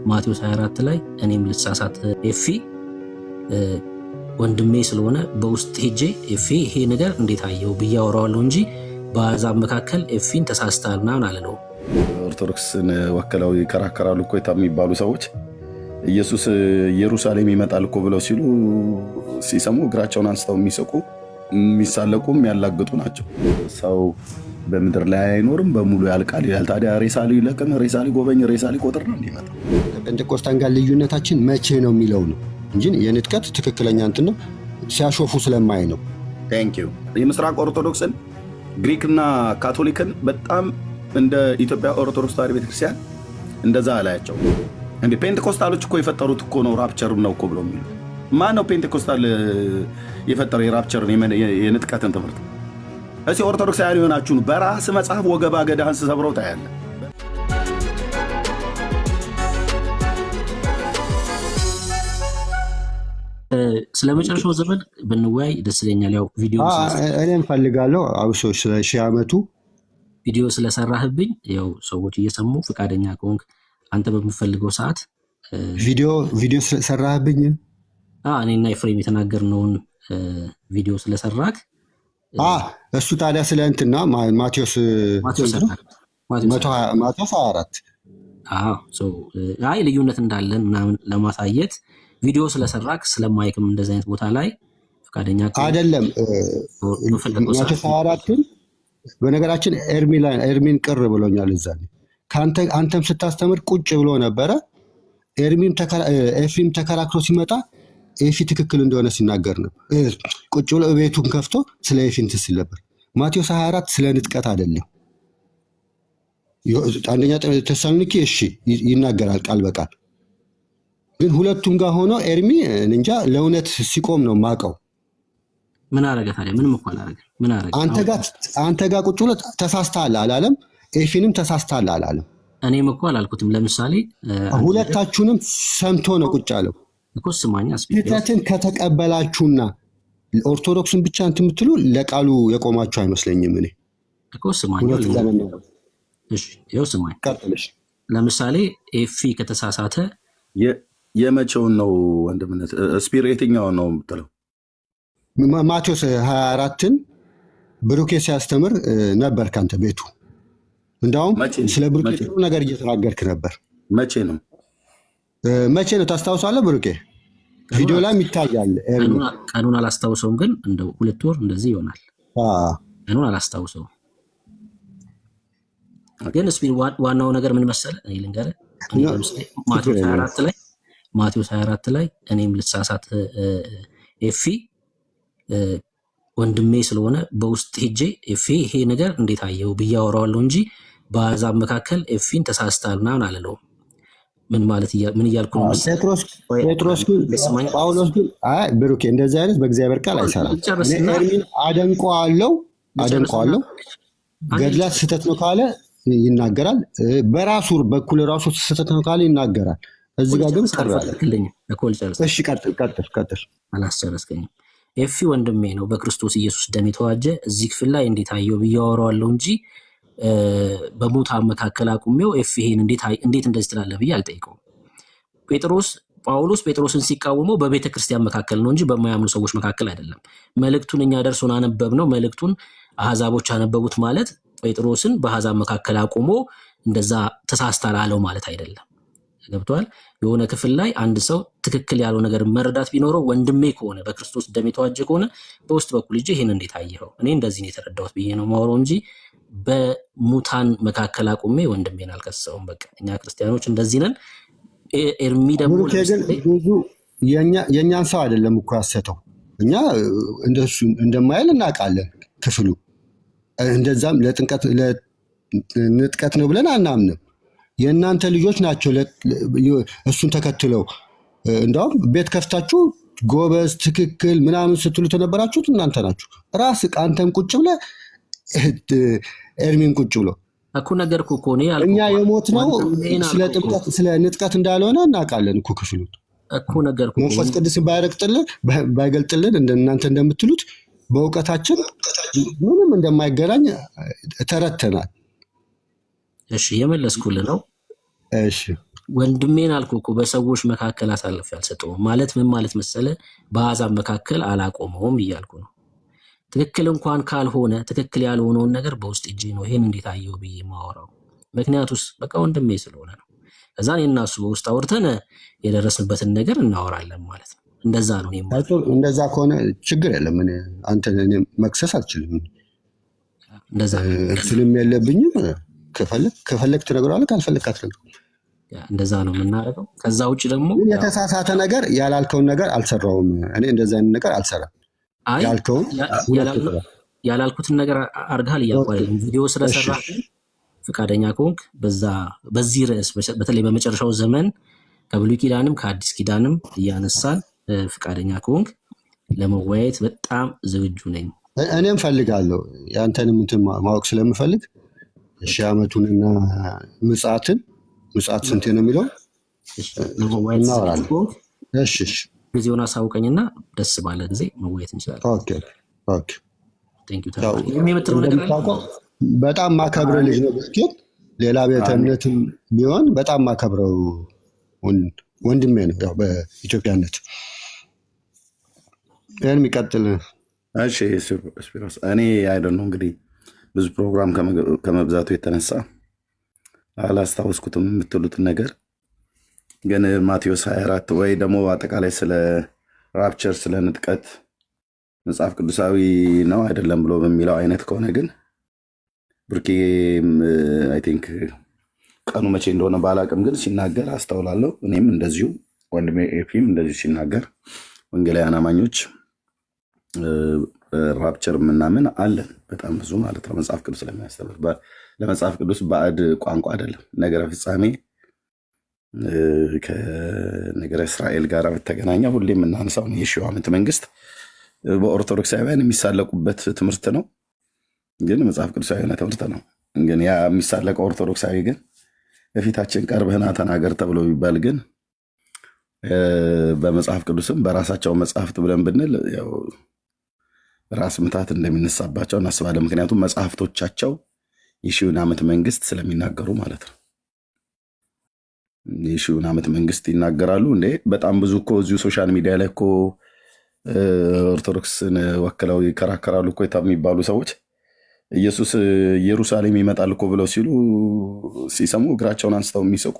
ማቴዎስ 24 ላይ እኔም ልሳሳት ኤፊ ወንድሜ ስለሆነ በውስጥ ሄጄ ኤፊ ይሄ ነገር እንዴት አየው ብዬ አወራዋለሁ እንጂ በአሕዛብ መካከል ኤፊን ተሳስተሃል ምናምን አልለው። ኦርቶዶክስን ወክለው ይከራከራሉ እኮ የሚባሉ ሰዎች ኢየሱስ ኢየሩሳሌም ይመጣል እኮ ብለው ሲሉ ሲሰሙ እግራቸውን አንስተው የሚስቁ የሚሳለቁ የሚያላግጡ ናቸው። ሰው በምድር ላይ አይኖርም በሙሉ ያልቃል ይላል። ታዲያ ሬሳ ሊለቅም ሬሳ ሊጎበኝ ሬሳ ሊቆጥር ነው እንዲመጣ። ከጴንጤቆስጣን ጋር ልዩነታችን መቼ ነው የሚለው ነው እንጂ የንጥቀት ትክክለኛ እንትን ነው ሲያሾፉ ስለማይ ነው። ቴንክ ዩ። የምስራቅ ኦርቶዶክስን ግሪክና ካቶሊክን በጣም እንደ ኢትዮጵያ ኦርቶዶክስ ተዋሕዶ ቤተክርስቲያን እንደዛ አላያቸው። እንደ ፔንቴኮስታሎች እኮ የፈጠሩት እኮ ነው ራፕቸር ነው እኮ ብሎ የሚሉ ማን ነው ፔንቴኮስታል የፈጠረው የራፕቸርን የንጥቀትን ትምህርት? እዚህ ኦርቶዶክሳውያን የሆናችሁ በራስ መጽሐፍ ወገባ ገዳህን ስሰብረው ታያለ። ስለ መጨረሻው ዘመን ብንወያይ ደስ ይለኛል። ያው ቪዲዮ እኔም ፈልጋለሁ አብሶ ስለ ሺህ ዓመቱ ቪዲዮ ስለሰራህብኝ ያው ሰዎች እየሰሙ ፈቃደኛ ከሆንክ አንተ በምፈልገው ሰዓት ቪዲዮ ስለሰራህብኝ እኔና ኤፍሬም የተናገርነውን ቪዲዮ ስለሰራክ እሱ ታዲያ ስለ እንትና ማቴዎስ 24 አይ ልዩነት እንዳለን ምናምን ለማሳየት ቪዲዮ ስለሰራክ ስለማይክም እንደዚህ አይነት ቦታ ላይ ፈቃደኛ አይደለም። ማቴዎስ 24 በነገራችን ኤርሚን ቅር ብሎኛል። እዛ አንተም ስታስተምር ቁጭ ብሎ ነበረ። ኤፍሬም ተከራክሮ ሲመጣ ኤፊ ትክክል እንደሆነ ሲናገር ነበር። ቁጭ ብሎ ቤቱን ከፍቶ ስለ ኤፊ እንትን ሲል ነበር። ማቴዎስ 24 ስለ ንጥቀት አይደለም። አንደኛ ተሰሎንቄ እሺ ይናገራል ቃል በቃል ግን ሁለቱም ጋር ሆኖ ኤርሚ እንጃ ለእውነት ሲቆም ነው ማቀው። ምን አረገ ታዲያ? ምንም እኮ አላረገ። ምን አረገ? አንተ ጋር ቁጭ ብሎ ተሳስተሃል አላለም። ኤፊንም ተሳስተሃል አላለም። እኔም እኮ አላልኩትም። ለምሳሌ ሁለታችሁንም ሰምቶ ነው ቁጭ አለው እኮ። ስማኛ ስህተትን ከተቀበላችሁና ኦርቶዶክስን ብቻ እንትን የምትሉ ለቃሉ የቆማችሁ አይመስለኝም። እኔ እኮ ስማኛ እሺ፣ ይኸው ስማኝ። ለምሳሌ ኤፊ ከተሳሳተ የመቼውን ነው ወንድምነት? ስፒሪትኛውን ነው የምትለው? ማቴዎስ 24ን ብሩኬ ሲያስተምር ነበር ካንተ ቤቱ። እንዳውም ስለ ብሩኬ ጥሩ ነገር እየተናገርክ ነበር። መቼ ነው ታስታውሳለህ? ብሩኬ ቪዲዮ ላይ ይታያል። ቀኑን አላስታውሰውም፣ ግን እንደ 2 ወር እንደዚህ ይሆናል። ቀኑን አላስታውሰውም፣ ግን ዋናው ነገር ምን መሰለህ? እኔ ልንገርህ። ማቴዎስ 24 ላይ እኔም ልሳሳት ኤፊ ወንድሜ ስለሆነ በውስጥ ሄጄ ኤፊ ይሄ ነገር እንዴት አየው ብዬ አወራዋለሁ እንጂ በአሕዛብ መካከል ኤፊን ተሳስተሃል ምናምን አልለውም። ምን ማለት ምን እያልኩ ነው? ጴጥሮስ ግን ጳውሎስ ግን ብሩኬ እንደዚህ አይነት በእግዚአብሔር ቃል አይሰራም። ኤርሚን አደንቀዋለሁ። ገድላት ስህተት ነው ካለ ይናገራል። በራሱ በኩል ራሱ ስህተት ነው ካለ ይናገራል። እዚህ ጋር ግን እሺ፣ ቀጥል። አላስጨረስከኝም። ኤፊ ወንድሜ ነው በክርስቶስ ኢየሱስ ደም የተዋጀ። እዚህ ክፍል ላይ እንዴት አየው ብዬ አወራዋለሁ እንጂ በሙታን መካከል አቁሜው ኤፊ ይሄን እንዴት እንደዚህ ትላለህ ብዬ አልጠይቀውም። ጳውሎስ ጴጥሮስን ሲቃወመው በቤተ ክርስቲያን መካከል ነው እንጂ በማያምኑ ሰዎች መካከል አይደለም። መልእክቱን እኛ ደርሶን አነበብነው። መልእክቱን አሕዛቦች አነበቡት ማለት ጴጥሮስን በአሕዛብ መካከል አቁሞ እንደዛ ተሳስታል አለው ማለት አይደለም። ገብቷል? የሆነ ክፍል ላይ አንድ ሰው ትክክል ያለው ነገር መረዳት ቢኖረው ወንድሜ ከሆነ በክርስቶስ ደም የተዋጀ ከሆነ በውስጥ በኩል ልጅ ይሄን እንዴት አየኸው? እኔ እንደዚህ ነው የተረዳሁት ብዬ ነው ማወራው እንጂ በሙታን መካከል አቁሜ ወንድሜን አልከሰውም። በቃ እኛ ክርስቲያኖች እንደዚህ ነን። ኤርሚ ደግሞ ብዙ የእኛን ሰው አይደለም እኮ ያሰተው። እኛ እንደሱ እንደማይል እናውቃለን። ክፍሉ እንደዛም ለንጥቀት ነው ብለን አናምንም። የእናንተ ልጆች ናቸው እሱን ተከትለው እንዳውም ቤት ከፍታችሁ ጎበዝ ትክክል ምናምን ስትሉ ተነበራችሁት እናንተ ናችሁ። ራስ አንተም ቁጭ ብለህ ኤርሚን ቁጭ ብሎ እኮ ነገርኩህ እኮ እኛ የሞት ነው ስለ ንጥቀት እንዳልሆነ እናውቃለን እኮ ክፍሉ እኮ ነገርኩህ። መንፈስ ቅዱስን ባይገልጥልን እንደናንተ እንደምትሉት በእውቀታችን ምንም እንደማይገናኝ ተረተናል። እሺ የመለስኩልህ ነው። እሺ ወንድሜን አልኩህ እኮ በሰዎች መካከል አሳልፌ አልሰጠውም። ማለት ምን ማለት መሰለ? በአሕዛብ መካከል አላቆመውም እያልኩ ነው። ትክክል እንኳን ካልሆነ ትክክል ያልሆነውን ነገር በውስጥ እጄ ነው ይሄን እንዴት አየው ብዬ ማወራው። ምክንያቱስ በቃ ወንድሜ ስለሆነ ነው። ከዛ እኔ እና እሱ በውስጥ አውርተን የደረስንበትን ነገር እናወራለን ማለት ነው። እንደዛ ነው። እንደዛ ከሆነ ችግር የለም። አንተ መክሰስ አልችልም። እንደዛ እንትንም የለብኝም። ከፈለግ ትነግረዋለህ፣ ካልፈለግ አትነግረውም። እንደዛ ነው የምናደርገው። ከዛ ውጭ ደግሞ የተሳሳተ ነገር ያላልከውን ነገር አልሰራውም። እኔ እንደዛ አይነት ነገር አልሰራም። ያላልኩትን ነገር አድርገሃል እያልኩ አይደለም። ቪዲዮ ስለሰራ ፈቃደኛ ከሆንክ በዚህ ርዕስ በተለይ በመጨረሻው ዘመን ከብሉይ ኪዳንም ከአዲስ ኪዳንም እያነሳን ፈቃደኛ ከሆንክ ለመወያየት በጣም ዝግጁ ነኝ። እኔም ፈልጋለሁ። የአንተንም እንትን ማወቅ ስለምፈልግ ሺህ ዓመቱንና ምጽአት ስንቴ ነው የሚለው እናወራለን። ጊዜውን አሳውቀኝና ደስ ባለ ጊዜ መወያየት እንችላለን። በጣም ማከብረው ልጅ ነው። ሌላ ቤተ እምነትም ቢሆን በጣም ማከብረው ወንድሜ ነው። ያው በኢትዮጵያነት ይህን የሚቀጥል እሺ። ስፒሮስ እኔ አይደል ነው እንግዲህ ብዙ ፕሮግራም ከመብዛቱ የተነሳ አላስታወስኩትም የምትሉትን ነገር ግን ማቴዎስ 24 ወይ ደግሞ አጠቃላይ ስለ ራፕቸር ስለ ንጥቀት መጽሐፍ ቅዱሳዊ ነው አይደለም ብሎ በሚለው አይነት ከሆነ ግን ብርኬ አይ ቲንክ ቀኑ መቼ እንደሆነ ባላቅም ግን ሲናገር አስተውላለሁ። እኔም እንደዚሁ ወንድሜ ኤፒም እንደዚሁ ሲናገር ወንጌላውያን አማኞች ራፕቸር ምናምን አለን በጣም ብዙ ማለት ነው። መጽሐፍ ቅዱስ ስለሚያስተምር ለመጽሐፍ ቅዱስ ባዕድ ቋንቋ አይደለም። ነገረ ፍጻሜ ከነገረ እስራኤል ጋር በተገናኘ ሁሌ የምናነሳው የሺው ዓመት መንግስት በኦርቶዶክሳውያን የሚሳለቁበት ትምህርት ነው፣ ግን መጽሐፍ ቅዱሳዊ የሆነ ትምህርት ነው። ግን ያ የሚሳለቀው ኦርቶዶክሳዊ ግን በፊታችን ቀርበህና ተናገር ተብሎ ቢባል ግን በመጽሐፍ ቅዱስም በራሳቸው መጽሐፍት ብለን ብንል ያው ራስ ምታት እንደሚነሳባቸው እናስባለን። ምክንያቱም መጽሐፍቶቻቸው የሺውን ዓመት መንግስት ስለሚናገሩ ማለት ነው። የሺውን ዓመት መንግስት ይናገራሉ እንዴ! በጣም ብዙ እኮ እዚሁ ሶሻል ሚዲያ ላይ እኮ ኦርቶዶክስን ወክለው ይከራከራሉ እኮ የሚባሉ ሰዎች ኢየሱስ ኢየሩሳሌም ይመጣል እኮ ብለው ሲሰሙ እግራቸውን አንስተው የሚስቁ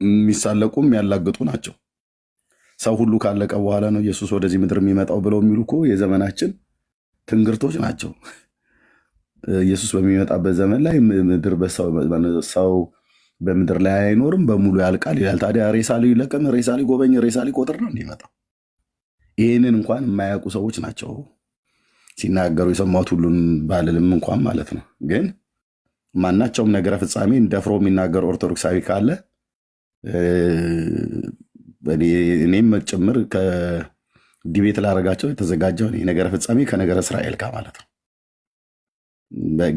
የሚሳለቁ የሚያላግጡ ናቸው። ሰው ሁሉ ካለቀ በኋላ ነው ኢየሱስ ወደዚህ ምድር የሚመጣው ብለው የሚሉ እኮ የዘመናችን ትንግርቶች ናቸው። ኢየሱስ በሚመጣበት ዘመን ላይ ሰው በምድር ላይ አይኖርም፣ በሙሉ ያልቃል ይላል። ታዲያ ሬሳ ሊለቅም፣ ሬሳ ሊጎበኝ፣ ሬሳ ሊቆጥር ነው እንዲመጣው። ይህንን እንኳን የማያውቁ ሰዎች ናቸው ሲናገሩ የሰማሁት። ሁሉን ባልልም እንኳን ማለት ነው። ግን ማናቸውም ነገረ ፍጻሜ ደፍሮ የሚናገር ኦርቶዶክሳዊ ካለ እኔም ጭምር ከዲቤት ላደርጋቸው የተዘጋጀው ነገረ ፍጻሜ ከነገረ እስራኤል ጋር ማለት ነው።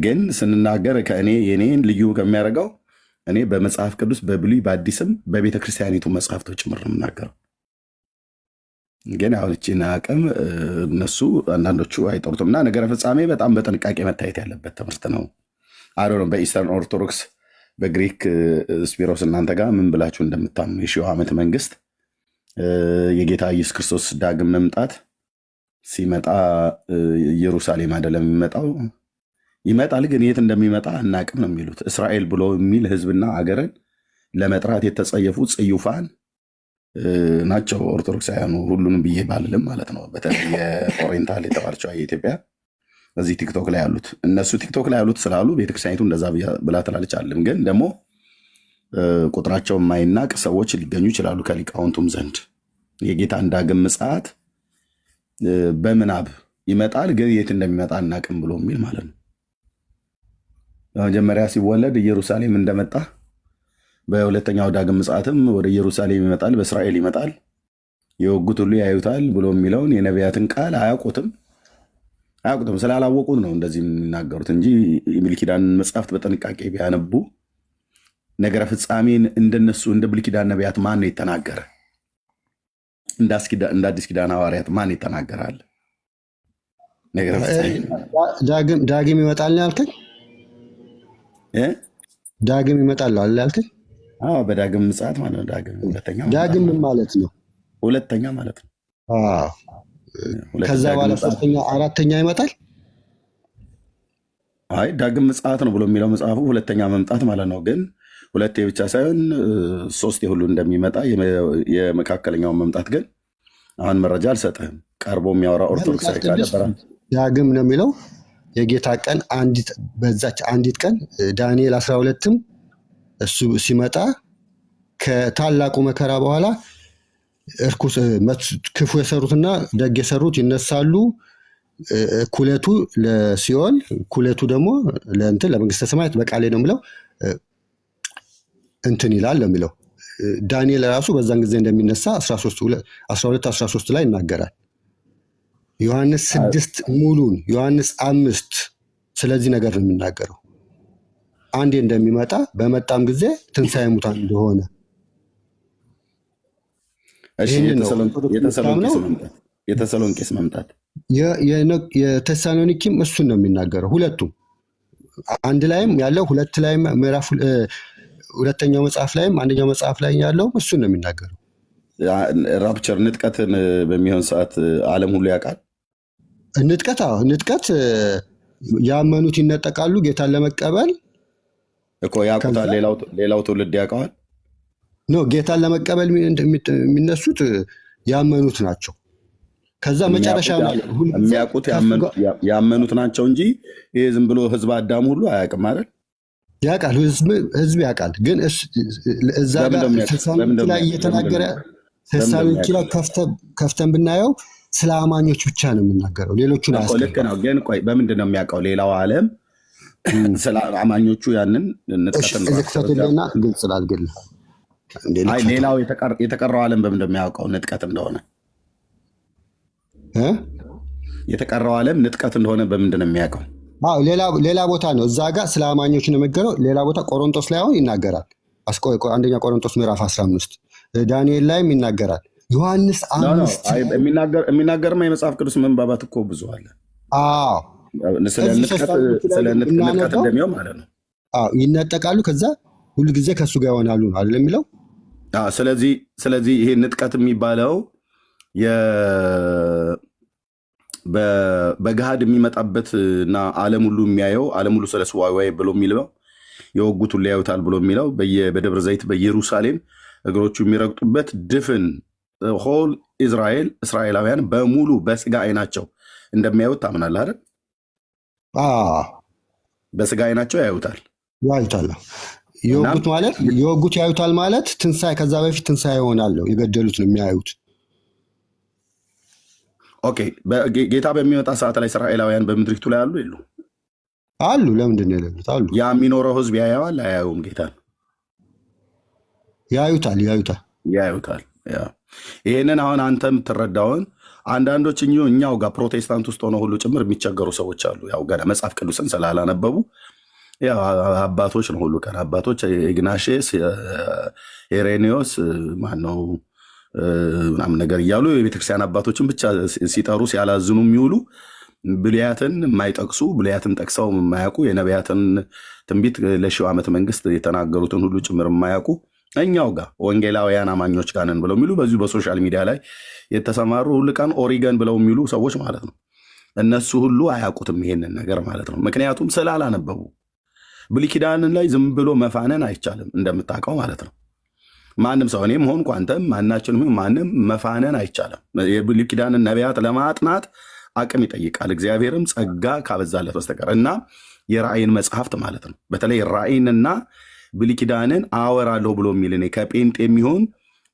ግን ስንናገር የኔን ልዩ ከሚያደርገው እኔ በመጽሐፍ ቅዱስ በብሉይ በአዲስም በቤተ ክርስቲያኒቱ መጽሐፍቶች ጭምር ነው የምናገረው። ግን አሁን እቺን አቅም እነሱ አንዳንዶቹ አይጠሩትም እና ነገረ ፍጻሜ በጣም በጥንቃቄ መታየት ያለበት ትምህርት ነው። አዶ ነው በኢስተርን ኦርቶዶክስ በግሪክ ስፒሮስ እናንተ ጋር ምን ብላችሁ እንደምታምኑ የሺው ዓመት መንግስት የጌታ ኢየሱስ ክርስቶስ ዳግም መምጣት ሲመጣ ኢየሩሳሌም አይደለም የሚመጣው፣ ይመጣል ግን የት እንደሚመጣ አናቅም ነው የሚሉት። እስራኤል ብሎ የሚል ህዝብና አገርን ለመጥራት የተጸየፉ ጽዩፋን ናቸው ኦርቶዶክሳውያኑ። ሁሉንም ብዬ ባልልም ማለት ነው። በተለይ የኦሪየንታል የተባለችው የኢትዮጵያ እዚህ ቲክቶክ ላይ ያሉት እነሱ ቲክቶክ ላይ ያሉት ስላሉ ቤተክርስቲያኒቱ እንደዛ ብላ ትላለች አለም። ግን ደግሞ ቁጥራቸው የማይናቅ ሰዎች ሊገኙ ይችላሉ ከሊቃውንቱም ዘንድ የጌታን ዳግም ምጽአት በምናብ ይመጣል ግን የት እንደሚመጣ አናቅም ብሎ የሚል ማለት ነው። በመጀመሪያ ሲወለድ ኢየሩሳሌም እንደመጣ በሁለተኛው ዳግም ምጽአትም ወደ ኢየሩሳሌም ይመጣል፣ በእስራኤል ይመጣል፣ የወጉት ሁሉ ያዩታል ብሎ የሚለውን የነቢያትን ቃል አያውቁትም። ስላላወቁት ነው እንደዚህ የሚናገሩት እንጂ የብሉይ ኪዳን መጽሐፍት በጥንቃቄ ቢያነቡ ነገረ ፍጻሜን እንደነሱ እንደ ብሉይ ኪዳን ነቢያት ማን ነው የተናገረ? እንደ አዲስ ኪዳን ሐዋርያት ማን ይተናገራል? ነገረ ፍጻሜ ዳግም ይመጣል ያልከኝ ዳግም ይመጣል አለ ያልከኝ በዳግም ምጽአት ማለት ነው። ዳግም ምን ማለት ነው? ሁለተኛ ማለት ነው። ከዛ በኋላ ሶስተኛ አራተኛ ይመጣል። አይ ዳግም ምጽአት ነው ብሎ የሚለው መጽሐፉ ሁለተኛ መምጣት ማለት ነው። ግን ሁለቴ ብቻ ሳይሆን ሶስቴ ሁሉ እንደሚመጣ የመካከለኛውን መምጣት ግን አሁን መረጃ አልሰጥህም። ቀርቦ የሚያወራ ኦርቶዶክሳዊ ካለ ዳግም ነው የሚለው የጌታ ቀን በዛች አንዲት ቀን ዳንኤል 12ም እሱ ሲመጣ ከታላቁ መከራ በኋላ ክፉ የሰሩትና ደግ የሰሩት ይነሳሉ። እኩሌቱ ለሲኦል እኩሌቱ ደግሞ ለመንግስተ ሰማያት በቃሌ ነው የሚለው እንትን ይላል የሚለው ዳንኤል ራሱ በዛን ጊዜ እንደሚነሳ 12-13 ላይ ይናገራል። ዮሐንስ 6 ሙሉን ዮሐንስ 5 ስለዚህ ነገር ነው የሚናገረው። አንዴ እንደሚመጣ በመጣም ጊዜ ትንሣኤ ሙታን እንደሆነ የተሰሎንቄስ መምጣት የተሳሎኒኪም እሱን ነው የሚናገረው። ሁለቱም አንድ ላይም ያለው ሁለት ላይም ምዕራፍ ሁለተኛው መጽሐፍ ላይም አንደኛው መጽሐፍ ላይ ያለው እሱን ነው የሚናገረው። ራፕቸር ንጥቀትን በሚሆን ሰዓት ዓለም ሁሉ ያውቃል። ንጥቀት ያመኑት ይነጠቃሉ ጌታን ለመቀበል እኮ ያውቁታል። ሌላው ትውልድ ያውቀዋል። ጌታን ለመቀበል የሚነሱት ያመኑት ናቸው። ከዛ መጨረሻ የሚያውቁት ያመኑት ናቸው እንጂ ይሄ ዝም ብሎ ህዝብ አዳሙ ሁሉ አያውቅም አይደል? ያውቃል፣ ህዝብ ያውቃል። ግን እዛ ጋር ተሳሎንቄ ላይ እየተናገረ ተሳሎንቄ ላይ ከፍተን ብናየው ስለ አማኞች ብቻ ነው የሚናገረው። ሌሎቹን ልክ ነው። ግን ቆይ በምንድን ነው የሚያውቀው ሌላው ዓለም ስለ አማኞቹ? ያንን ንጥቀትና ግልጽ ላድርግል። ሌላው የተቀረው ዓለም በምንድን ነው የሚያውቀው ንጥቀት እንደሆነ? የተቀረው ዓለም ንጥቀት እንደሆነ በምንድን ነው የሚያውቀው? ሌላ ቦታ ነው እዛ ጋር ስለ አማኞች ነው የሚነገረው። ሌላ ቦታ ቆሮንቶስ ላይ አሁን ይናገራል። አንደኛ ቆሮንቶስ ምዕራፍ 15 ዳንኤል ላይም ይናገራል። ዮሐንስ 5 የሚናገርማ የመጽሐፍ ቅዱስ መንባባት እኮ ብዙ አለ። ስለ ንጥቀት እንደሚሆን ማለት ነው። ይነጠቃሉ፣ ከዛ ሁሉ ጊዜ ከእሱ ጋር ይሆናሉ ነው አይደል የሚለው። ስለዚህ ይሄ ንጥቀት የሚባለው በገሃድ የሚመጣበት እና ዓለም ሁሉ የሚያየው ዓለም ሁሉ ስለ ዋይ ብሎ የሚለው የወጉት ሁሉ ያዩታል ብሎ የሚለው በደብረ ዘይት በኢየሩሳሌም እግሮቹ የሚረግጡበት ድፍን ሆል እስራኤላውያን በሙሉ በስጋ አይናቸው እንደሚያዩት ታምናለህ አይደል? በስጋ አይናቸው ያዩታል። የወጉት ያዩታል ማለት ትንሣኤ፣ ከዛ በፊት ትንሣኤ ይሆናል። የገደሉት ነው የሚያዩት። ኦኬ፣ ጌታ በሚመጣ ሰዓት ላይ እስራኤላውያን በምድሪቱ ላይ አሉ የሉ? አሉ። ለምንድን ነው የሌሉት? አሉ። ያ የሚኖረው ህዝብ ያየዋል አያየውም? ጌታን ያዩታል። ይህንን አሁን አንተ የምትረዳውን አንዳንዶች እኛው ጋር ፕሮቴስታንት ውስጥ ሆነው ሁሉ ጭምር የሚቸገሩ ሰዎች አሉ። ያው ገና መጽሐፍ ቅዱስን ስላላነበቡ አባቶች ነው ሁሉ ቀን አባቶች ኢግናሽስ፣ ኢሬኔዎስ ማነው ምናምን ነገር እያሉ የቤተክርስቲያን አባቶችን ብቻ ሲጠሩ ሲያላዝኑ የሚውሉ ብሉያትን የማይጠቅሱ ብሉያትን ጠቅሰው የማያውቁ የነቢያትን ትንቢት ለሺው ዓመት መንግስት የተናገሩትን ሁሉ ጭምር የማያውቁ እኛው ጋር ወንጌላውያን አማኞች ጋር ነን ብለው የሚሉ በዚሁ በሶሻል ሚዲያ ላይ የተሰማሩ ሁሉ ቀን ኦሪገን ብለው የሚሉ ሰዎች ማለት ነው። እነሱ ሁሉ አያውቁትም ይሄንን ነገር ማለት ነው። ምክንያቱም ስላላነበቡ። ብሉይ ኪዳንን ላይ ዝም ብሎ መፋነን አይቻልም እንደምታውቀው ማለት ነው። ማንም ሰው እኔም ሆንኩ አንተም ማናችንም ማንም መፋነን አይቻልም። የብሉይ ኪዳንን ነቢያት ለማጥናት አቅም ይጠይቃል፣ እግዚአብሔርም ጸጋ ካበዛለት በስተቀር እና የራእይን መጽሐፍት ማለት ነው። በተለይ ራእይንና ብሉይ ኪዳንን አወራለሁ ብሎ የሚል እኔ ከጴንጤ የሚሆን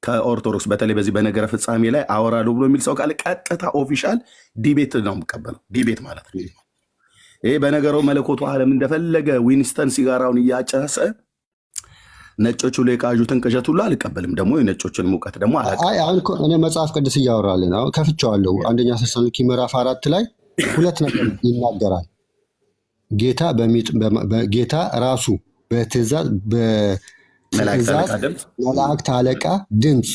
ከኦርቶዶክስ በተለይ በዚህ በነገረ ፍጻሜ ላይ አወራለሁ ብሎ የሚል ሰው ካለ ቀጥታ ኦፊሻል ዲቤት ነው የምቀበለው። ዲቤት ማለት ነው ይሄ በነገሩ መለኮቱ ዓለም እንደፈለገ ዊንስተን ሲጋራውን እያጨሰ ነጮቹ ላይ የቃዡትን ቅዠት ሁሉ አልቀበልም። ደግሞ የነጮችን ሙቀት ደግሞ አሁን እኔ መጽሐፍ ቅዱስ እያወራልን አሁን ከፍቼዋለሁ። አንደኛ ተሰሎንቄ ምዕራፍ 4 ላይ ሁለት ነገር ይናገራል። ጌታ ራሱ በትእዛዝ መላእክት አለቃ ድምፅ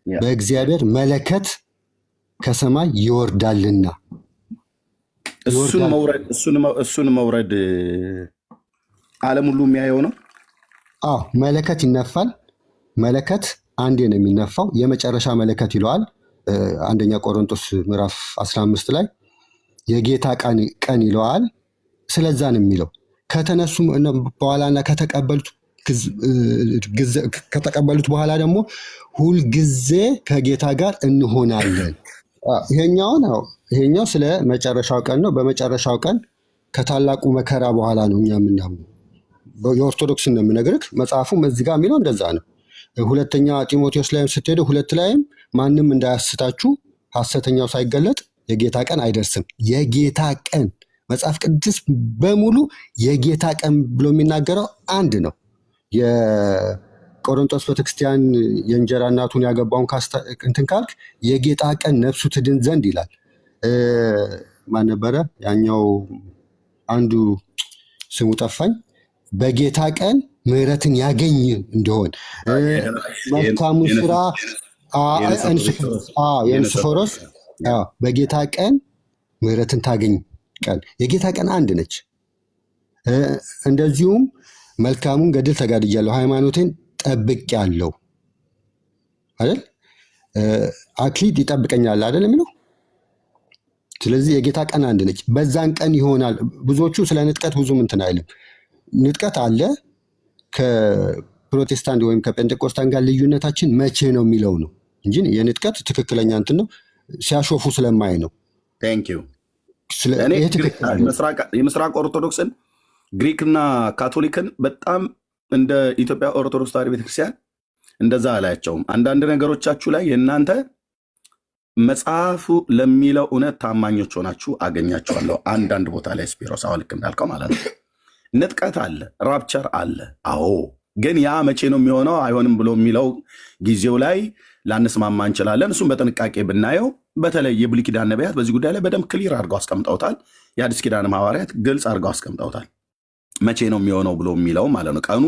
በእግዚአብሔር መለከት ከሰማይ ይወርዳልና እሱን መውረድ ዓለም ሁሉ የሚያየው ነው። መለከት ይነፋል። መለከት አንዴ ነው የሚነፋው፣ የመጨረሻ መለከት ይለዋል። አንደኛ ቆሮንቶስ ምዕራፍ 15 ላይ የጌታ ቀን ይለዋል። ስለዛ ነው የሚለው። ከተነሱ በኋላና ከተቀበሉት በኋላ ደግሞ ሁልጊዜ ከጌታ ጋር እንሆናለን። ይሄኛው ስለ መጨረሻው ቀን ነው። በመጨረሻው ቀን ከታላቁ መከራ በኋላ ነው እኛ የምናምነው። የኦርቶዶክስ ነው የምነግርህ። መጽሐፉም እዚህ ጋር የሚለው እንደዛ ነው። ሁለተኛ ጢሞቴዎስ ላይም ስትሄዱ 2 ላይም ማንም እንዳያስታችሁ ሐሰተኛው ሳይገለጥ የጌታ ቀን አይደርስም። የጌታ ቀን መጽሐፍ ቅዱስ በሙሉ የጌታ ቀን ብሎ የሚናገረው አንድ ነው። የቆሮንቶስ ቤተክርስቲያን የእንጀራ እናቱን ያገባውን እንትን ካልክ የጌታ ቀን ነፍሱ ትድን ዘንድ ይላል። ማን ነበረ ያኛው? አንዱ ስሙ ጠፋኝ። በጌታ ቀን ምሕረትን ያገኝ እንደሆን መልካሙ ስራ የእንስፎሮስ በጌታ ቀን ምሕረትን ታገኝ ቀን። የጌታ ቀን አንድ ነች። እንደዚሁም መልካሙን ገድል ተጋድያለሁ፣ ሃይማኖቴን ጠብቄአለሁ አይደል? አክሊል ይጠብቀኛል አይደል የሚለው። ስለዚህ የጌታ ቀን አንድ ነች። በዛን ቀን ይሆናል። ብዙዎቹ ስለ ንጥቀት ብዙም እንትን አይልም። ንጥቀት አለ። ከፕሮቴስታንት ወይም ከጴንጤቆስታን ጋር ልዩነታችን መቼ ነው የሚለው ነው እንጂ የንጥቀት ትክክለኛ እንትን ነው። ሲያሾፉ ስለማይ ነው። የምስራቅ ኦርቶዶክስን ግሪክና ካቶሊክን በጣም እንደ ኢትዮጵያ ኦርቶዶክስ ተዋሕዶ ቤተክርስቲያን እንደዛ አላያቸውም። አንዳንድ ነገሮቻችሁ ላይ የእናንተ መጽሐፉ ለሚለው እውነት ታማኞች ሆናችሁ አገኛችኋለሁ። አንዳንድ ቦታ ላይ ስፒሮስ አሁን ልክ እንዳልከው ማለት ነው። ንጥቀት አለ፣ ራፕቸር አለ። አዎ፣ ግን ያ መቼ ነው የሚሆነው አይሆንም ብሎ የሚለው ጊዜው ላይ ላንስማማ እንችላለን። እሱም በጥንቃቄ ብናየው በተለይ የብሉይ ኪዳን ነቢያት በዚህ ጉዳይ ላይ በደንብ ክሊር አድርገው አስቀምጠውታል። የአዲስ ኪዳን ሐዋርያት ግልጽ አድርገው አስቀምጠውታል። መቼ ነው የሚሆነው ብሎ የሚለው ማለት ነው። ቀኑ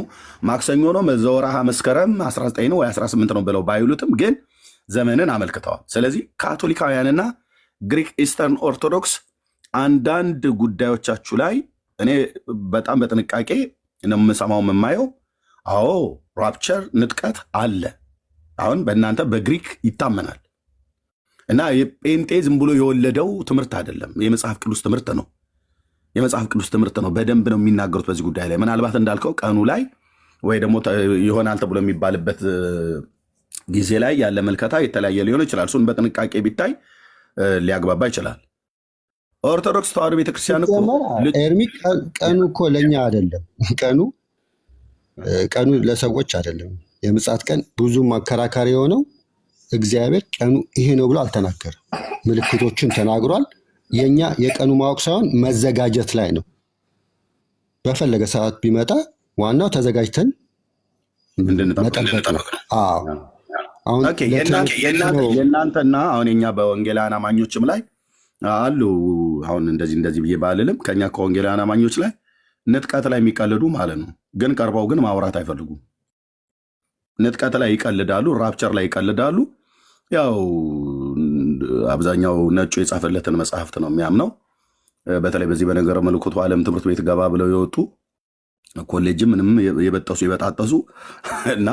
ማክሰኞ ነው ዘወርሃ መስከረም 19 ነው ወይ 18 ነው ብለው ባይሉትም ግን ዘመንን አመልክተዋል። ስለዚህ ካቶሊካውያንና ግሪክ ኢስተርን ኦርቶዶክስ አንዳንድ ጉዳዮቻችሁ ላይ እኔ በጣም በጥንቃቄ ነው የምሰማው የማየው። አዎ ራፕቸር ንጥቀት አለ። አሁን በእናንተ በግሪክ ይታመናል እና የጴንጤ ዝም ብሎ የወለደው ትምህርት አይደለም። የመጽሐፍ ቅዱስ ትምህርት ነው። የመጽሐፍ ቅዱስ ትምህርት ነው። በደንብ ነው የሚናገሩት በዚህ ጉዳይ ላይ። ምናልባት እንዳልከው ቀኑ ላይ ወይ ደግሞ ይሆናል ተብሎ የሚባልበት ጊዜ ላይ ያለ መልከታ የተለያየ ሊሆን ይችላል። እሱን በጥንቃቄ ቢታይ ሊያግባባ ይችላል። ኦርቶዶክስ ተዋሕዶ ቤተክርስቲያን ኤርሚ ቀኑ እኮ ለእኛ አይደለም። ቀኑ ለሰዎች አይደለም። የምጽአት ቀን ብዙ አከራካሪ የሆነው እግዚአብሔር ቀኑ ይሄ ነው ብሎ አልተናገርም። ምልክቶችን ተናግሯል። የኛ የቀኑ ማወቅ ሳይሆን መዘጋጀት ላይ ነው። በፈለገ ሰዓት ቢመጣ ዋናው ተዘጋጅተን መጠበቅ ነው። የእናንተና አሁን የኛ በወንጌላውያን አማኞችም ላይ አሉ። አሁን እንደዚህ ብዬ ባልልም ከኛ ከወንጌላውያን አማኞች ላይ ንጥቀት ላይ የሚቀልዱ ማለት ነው። ግን ቀርበው ግን ማውራት አይፈልጉም። ንጥቀት ላይ ይቀልዳሉ፣ ራፕቸር ላይ ይቀልዳሉ። ያው አብዛኛው ነጩ የጻፈለትን መጽሐፍት ነው የሚያምነው። በተለይ በዚህ በነገረ መለኮቱ ዓለም ትምህርት ቤት ገባ ብለው የወጡ ኮሌጅም ምንም የበጣጠሱ እና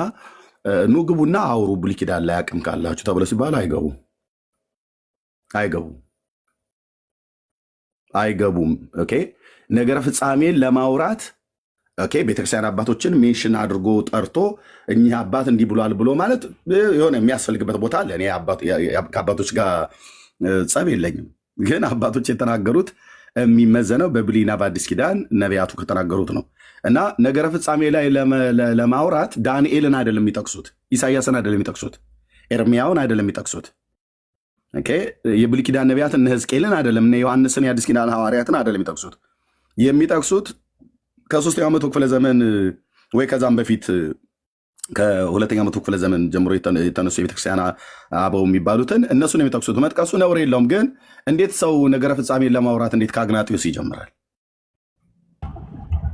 ኑ ግቡና አውሩ ብሉይ ኪዳን ላይ አቅም ካላችሁ ተብለው ሲባል አይገቡም። ኦኬ ነገረ ፍጻሜን ለማውራት ኦኬ ቤተክርስቲያን አባቶችን ሜንሽን አድርጎ ጠርቶ እኚህ አባት እንዲህ ብሏል ብሎ ማለት የሆነ የሚያስፈልግበት ቦታ አለ። እኔ ከአባቶች ጋር ጸብ የለኝም፣ ግን አባቶች የተናገሩት የሚመዘነው በብሉይና በአዲስ ኪዳን ነቢያቱ ከተናገሩት ነው። እና ነገረ ፍጻሜ ላይ ለማውራት ዳንኤልን አይደለም የሚጠቅሱት፣ ኢሳያስን አይደለም የሚጠቅሱት፣ ኤርሚያውን አይደለም የሚጠቅሱት። የብሉይ ኪዳን ነቢያት እነ ሕዝቅኤልን አይደለም፣ እነ ዮሐንስን የአዲስ ኪዳን ሐዋርያትን አይደለም የሚጠቅሱት ከ3ኛው መቶ ክፍለ ዘመን ወይ ከዛም በፊት ከ2ኛው መቶ ክፍለ ዘመን ጀምሮ የተነሱ የቤተክርስቲያን አበው የሚባሉትን እነሱን የሚጠቅሱት። መጥቀሱ ነውር የለውም። ግን እንዴት ሰው ነገረ ፍጻሜን ለማውራት እንዴት ከአግናጢዮስ ይጀምራል?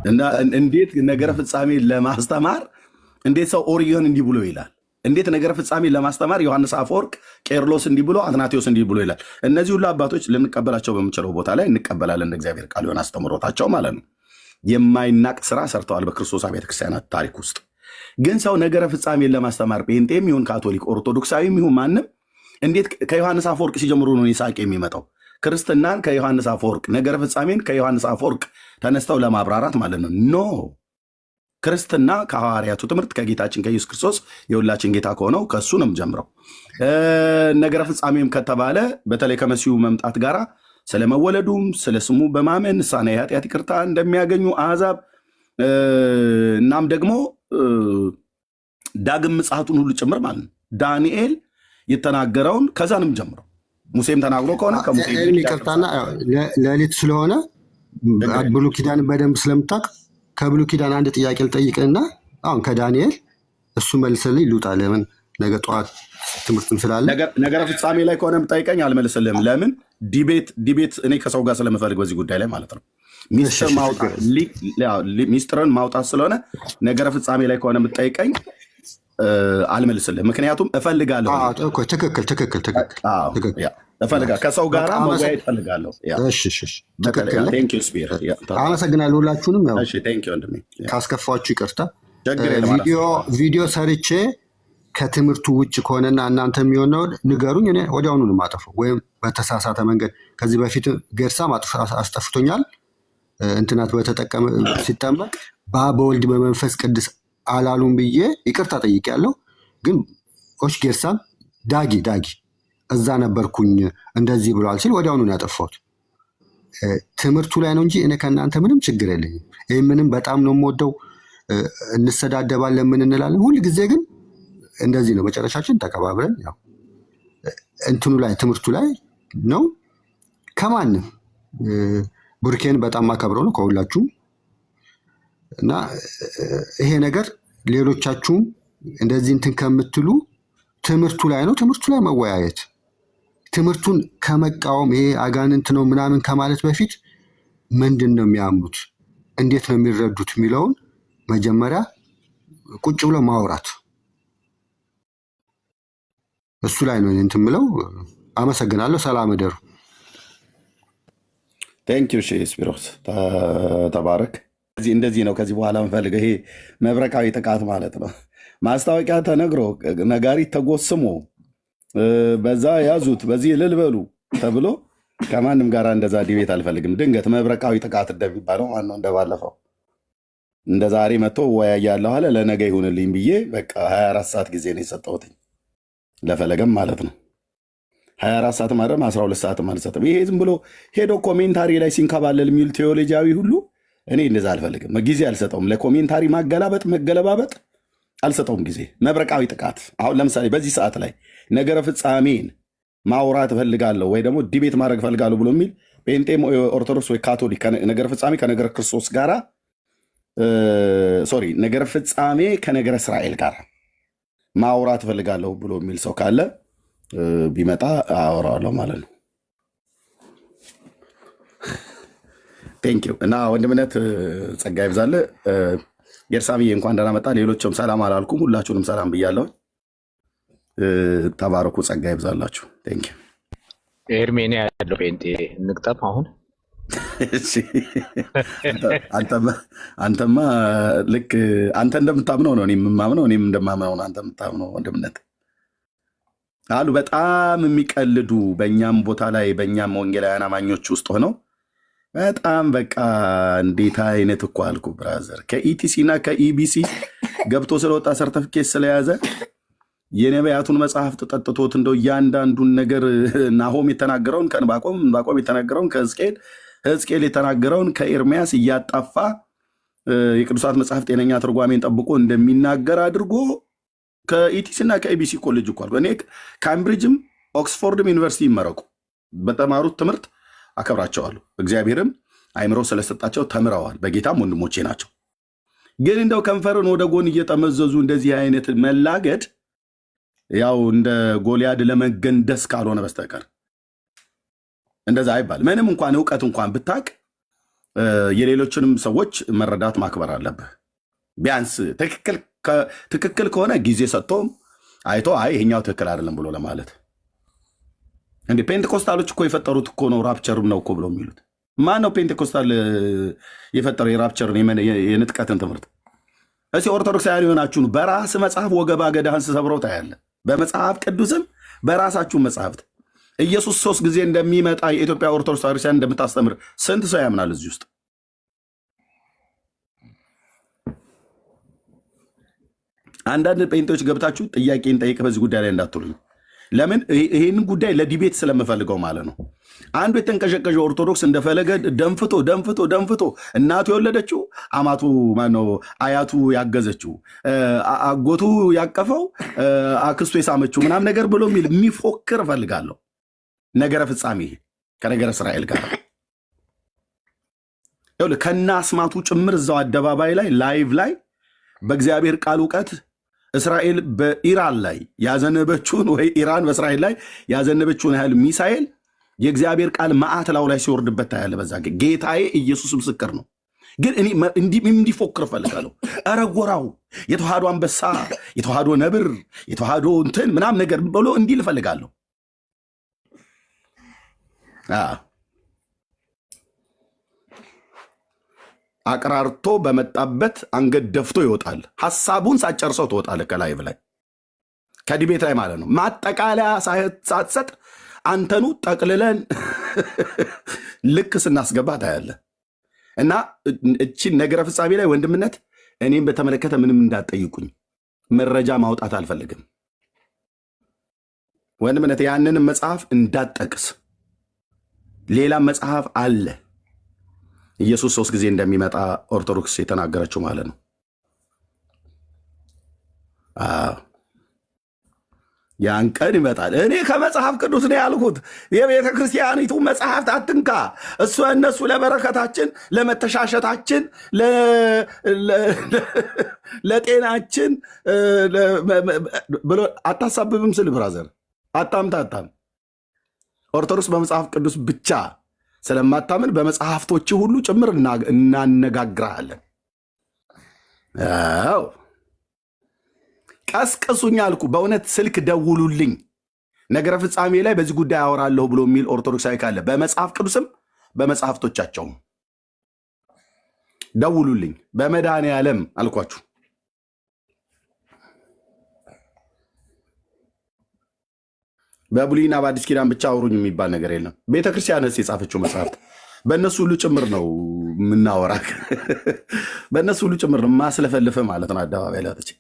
እና እንዴት ነገረ ፍጻሜን ለማስተማር እንዴት ሰው ኦሪዮን እንዲህ ብሎ ይላል? እንዴት ነገረ ፍጻሜን ለማስተማር ዮሐንስ አፈወርቅ፣ ቄርሎስ እንዲህ ብሎ፣ አትናቴዎስ እንዲህ ብሎ ይላል? እነዚህ ሁሉ አባቶች ልንቀበላቸው በምንችለው ቦታ ላይ እንቀበላለን። እንደ እግዚአብሔር ቃል ሆን አስተምሮታቸው ማለት ነው። የማይናቅ ስራ ሰርተዋል በክርስቶስ ቤተክርስቲያናት ታሪክ ውስጥ። ግን ሰው ነገረ ፍጻሜን ለማስተማር ጴንጤም ይሁን ካቶሊክ፣ ኦርቶዶክሳዊም ይሁን ማንም እንዴት ከዮሐንስ አፈወርቅ ሲጀምሩ ነው ይስሐቅ የሚመጣው? ክርስትናን ከዮሐንስ አፈወርቅ፣ ነገረ ፍጻሜን ከዮሐንስ አፈወርቅ ተነስተው ለማብራራት ማለት ነው። ኖ ክርስትና ከሐዋርያቱ ትምህርት ከጌታችን ከኢየሱስ ክርስቶስ የሁላችን ጌታ ከሆነው ከእሱ ነው ጀምረው። ነገረ ፍጻሜም ከተባለ በተለይ ከመሲሁ መምጣት ጋር ስለመወለዱም ስለ ስሙ በማመን ንስሐና የኃጢአት ይቅርታ እንደሚያገኙ አሕዛብ እናም ደግሞ ዳግም ምጽአቱን ሁሉ ጭምር ማለት ነው። ዳንኤል የተናገረውን ከዛንም ጀምረው ሙሴም ተናግሮ ከሆነ ከሙሴ ይቅርታና ሌሊት ስለሆነ ብሉይ ኪዳን በደንብ ስለምታውቅ ከብሉይ ኪዳን አንድ ጥያቄ ልጠይቅህና አሁን ከዳንኤል እሱ መልስልኝ ልውጣ። ለምን ነገ ጠዋት ትምህርትም ስላለ ነገረ ፍጻሜ ላይ ከሆነ የምጠይቀኝ አልመልስልህም። ለምን ዲቤት እኔ ከሰው ጋር ስለምፈልግ በዚህ ጉዳይ ላይ ማለት ነው። ሚስጥርን ማውጣት ስለሆነ ነገረ ፍጻሜ ላይ ከሆነ የምጠይቀኝ አልመልስልህም። ምክንያቱም እፈልጋለሁ። ከሰው ጋር መወያየት እፈልጋለሁ። አመሰግናለሁ ሁላችሁንም። ካስከፋችሁ ይቅርታ። ቪዲዮ ሰርቼ ከትምህርቱ ውጭ ከሆነና እናንተ የሚሆነው ንገሩኝ፣ እኔ ወዲያውኑ ነው የማጠፋው። ወይም በተሳሳተ መንገድ ከዚህ በፊት ገርሳም አስጠፍቶኛል። እንትናት በተጠቀመ ሲጠመቅ በወልድ በመንፈስ ቅዱስ አላሉም ብዬ ይቅርታ ጠይቄያለሁ። ግን ጌርሳም ዳጊ እዛ ነበርኩኝ እንደዚህ ብሏል ሲል ወዲያውኑ ነው ያጠፋሁት። ትምህርቱ ላይ ነው እንጂ እኔ ከእናንተ ምንም ችግር የለኝም። ይህ ምንም በጣም ነው የምወደው። እንሰዳደባለን፣ ምን እንላለን። ሁል ጊዜ ግን እንደዚህ ነው መጨረሻችን። ተቀባብረን ያው እንትኑ ላይ ትምህርቱ ላይ ነው። ከማንም ቡርኬን በጣም ማከብረው ነው ከሁላችሁም። እና ይሄ ነገር ሌሎቻችሁም እንደዚህ እንትን ከምትሉ ትምህርቱ ላይ ነው። ትምህርቱ ላይ መወያየት፣ ትምህርቱን ከመቃወም ይሄ አጋንንት ነው ምናምን ከማለት በፊት ምንድን ነው የሚያምኑት፣ እንዴት ነው የሚረዱት የሚለውን መጀመሪያ ቁጭ ብሎ ማውራት፣ እሱ ላይ ነው እንትን የምለው። አመሰግናለሁ። ሰላም እደሩ። ቴንኪው ስፒሮስ ተባረክ። እንደዚህ ነው ከዚህ በኋላ የምፈልገው። ይሄ መብረቃዊ ጥቃት ማለት ነው። ማስታወቂያ ተነግሮ ነጋሪት ተጎስሞ በዛ ያዙት በዚህ እልል በሉ ተብሎ ከማንም ጋር እንደዛ ዲቤት አልፈልግም። ድንገት መብረቃዊ ጥቃት እንደሚባለው ማነው እንደባለፈው እንደ ዛሬ መጥቶ ወያያለሁ አለ ለነገ ይሁንልኝ ብዬ በቃ 24 ሰዓት ጊዜ ነው የሰጠሁትኝ ለፈለገም ማለት ነው። 24 ሰዓት ማድረም 12 ሰዓት አልሰጥም። ይሄ ዝም ብሎ ሄዶ ኮሜንታሪ ላይ ሲንከባለል የሚል ቴዎሎጂያዊ ሁሉ እኔ እንደዛ አልፈልግም። ጊዜ አልሰጠውም ለኮሜንታሪ ማገላበጥ መገለባበጥ አልሰጠውም ጊዜ። መብረቃዊ ጥቃት አሁን ለምሳሌ በዚህ ሰዓት ላይ ነገረ ፍጻሜን ማውራት እፈልጋለሁ ወይ ደግሞ ዲቤት ማድረግ እፈልጋለሁ ብሎ የሚል ጴንጤም ኦርቶዶክስ ወይ ካቶሊክ ነገረ ፍጻሜ ከነገረ ክርስቶስ ጋር ነገረ ፍጻሜ ከነገረ እስራኤል ጋር ማውራት እፈልጋለሁ ብሎ የሚል ሰው ካለ ቢመጣ አወራዋለሁ ማለት ነው። ቴንኪው እና ወንድምነት ጸጋ ይብዛል። የእርሳብዬ እንኳን ደህና መጣ። ሌሎችም ሰላም አላልኩም፣ ሁላችሁንም ሰላም ብያለሁ። ተባረኩ፣ ጸጋ ይብዛላችሁ። ቴንኪው። ኤርሜኒያ ያለው ጴንጤ እንቅጠም አሁን። አንተማ ልክ አንተ እንደምታምነው ነው እኔም የማምነው፣ እኔም እንደማምነው ነው አንተ የምታምነው። ወንድምነት አሉ በጣም የሚቀልዱ በእኛም ቦታ ላይ በእኛም ወንጌላውያን አማኞች ውስጥ ሆነው በጣም በቃ እንዴት አይነት እኮ አልኩ ብራዘር፣ ከኢቲሲ እና ከኢቢሲ ገብቶ ስለወጣ ሰርተፍኬት ስለያዘ የነቢያቱን መጽሐፍት ጠጥቶት እንደው እያንዳንዱን ነገር ናሆም የተናገረውን ከዕንባቆም የተናገረውን ከሕዝቅኤል የተናገረውን ከኤርሚያስ እያጣፋ የቅዱሳት መጽሐፍ ጤነኛ ትርጓሜን ጠብቆ እንደሚናገር አድርጎ ከኢቲሲ እና ከኢቢሲ ኮሌጅ እኮ አልኩ። እኔ ካምብሪጅም ኦክስፎርድም ዩኒቨርሲቲ ይመረቁ በተማሩት ትምህርት አከብራቸዋለሁ። እግዚአብሔርም አይምሮ ስለሰጣቸው ተምረዋል። በጌታም ወንድሞቼ ናቸው። ግን እንደው ከንፈርን ወደ ጎን እየጠመዘዙ እንደዚህ አይነት መላገድ ያው እንደ ጎልያድ ለመገንደስ ካልሆነ በስተቀር እንደዛ አይባል። ምንም እንኳን እውቀት እንኳን ብታቅ የሌሎችንም ሰዎች መረዳት ማክበር አለብህ። ቢያንስ ትክክል ከሆነ ጊዜ ሰጥቶም አይቶ አይ ይሄኛው ትክክል አይደለም ብሎ ለማለት እንዴ። ፔንቴኮስታሎች እኮ የፈጠሩት እኮ ነው ራፕቸርም ነው እኮ ብለው የሚሉት ማን ነው? ፔንቴኮስታል የፈጠረው የራፕቸርን የንጥቀትን ትምህርት እሺ ኦርቶዶክሳውያን የሆናችሁ በራስ መጽሐፍ ወገባ ገዳህን ስሰብረው ታያለ። በመጽሐፍ ቅዱስም በራሳችሁ መጽሐፍት ኢየሱስ 3 ጊዜ እንደሚመጣ የኢትዮጵያ ኦርቶዶክስ ክርስቲያን እንደምታስተምር ስንት ሰው ያምናል? እዚህ ውስጥ አንዳንድ ጴንጤዎች ገብታችሁ ጥያቄን ጠይቅ በዚህ ጉዳይ ላይ እንዳትሉኝ። ለምን ይህንን ጉዳይ ለዲቤት ስለምፈልገው ማለት ነው። አንዱ የተንቀዠቀዠ ኦርቶዶክስ እንደፈለገ ደንፍቶ እናቱ የወለደችው አማቱ ማነው አያቱ ያገዘችው አጎቱ ያቀፈው አክስቱ የሳመችው ምናምን ነገር ብሎ የሚፎክር እፈልጋለሁ። ነገረ ፍጻሜ ከነገረ እስራኤል ጋር ከና አስማቱ ጭምር እዛው አደባባይ ላይ ላይቭ ላይ በእግዚአብሔር ቃል እውቀት እስራኤል በኢራን ላይ ያዘነበችውን ወይ ኢራን በእስራኤል ላይ ያዘነበችውን ያህል ሚሳኤል የእግዚአብሔር ቃል መዓት ላው ላይ ሲወርድበት ታያለ። በዛ ጌታዬ ኢየሱስ ምስክር ነው። ግን እኔ እንዲፎክር እፈልጋለሁ። ኧረ ጎራው የተዋህዶ አንበሳ፣ የተዋህዶ ነብር፣ የተዋህዶ እንትን ምናምን ነገር ብሎ እንዲል እፈልጋለሁ። አቅራርቶ በመጣበት አንገት ደፍቶ ይወጣል። ሐሳቡን ሳጨርሰው ትወጣለህ ከላይቭ ላይ ከዲቤት ላይ ማለት ነው። ማጠቃለያ ሳትሰጥ አንተኑ ጠቅልለን ልክ ስናስገባ ታያለህ። እና እቺን ነገረ ፍጻሜ ላይ ወንድምነት እኔም በተመለከተ ምንም እንዳትጠይቁኝ፣ መረጃ ማውጣት አልፈልግም። ወንድምነት ያንንም መጽሐፍ እንዳትጠቅስ። ሌላ መጽሐፍ አለ ኢየሱስ 3 ጊዜ እንደሚመጣ ኦርቶዶክስ የተናገረችው ማለት ነው። ያን ቀን ይመጣል። እኔ ከመጽሐፍ ቅዱስ ነው ያልኩት። የቤተ ክርስቲያኒቱ መጽሐፍት አትንካ። እነሱ ለበረከታችን፣ ለመተሻሸታችን፣ ለጤናችን ብሎ አታሳብብም ስል ብራዘር አታምታታም። ኦርቶዶክስ በመጽሐፍ ቅዱስ ብቻ ስለማታምን በመጽሐፍቶች ሁሉ ጭምር እናነጋግራለን። ቀስቅሱኝ አልኩ። በእውነት ስልክ ደውሉልኝ፣ ነገረ ፍጻሜ ላይ በዚህ ጉዳይ አወራለሁ ብሎ የሚል ኦርቶዶክሳዊ ካለ በመጽሐፍ ቅዱስም በመጽሐፍቶቻቸውም ደውሉልኝ። በመድኃኔዓለም አልኳችሁ። በብሉይና በአዲስ ኪዳን ብቻ አውሩኝ የሚባል ነገር የለም። ቤተክርስቲያንስ የጻፈችው መጽሐፍት በእነሱ ሁሉ ጭምር ነው የምናወራ። በእነሱ ሁሉ ጭምር ነው ማስለፈልፍ ማለት ነው። አደባባይ ላተች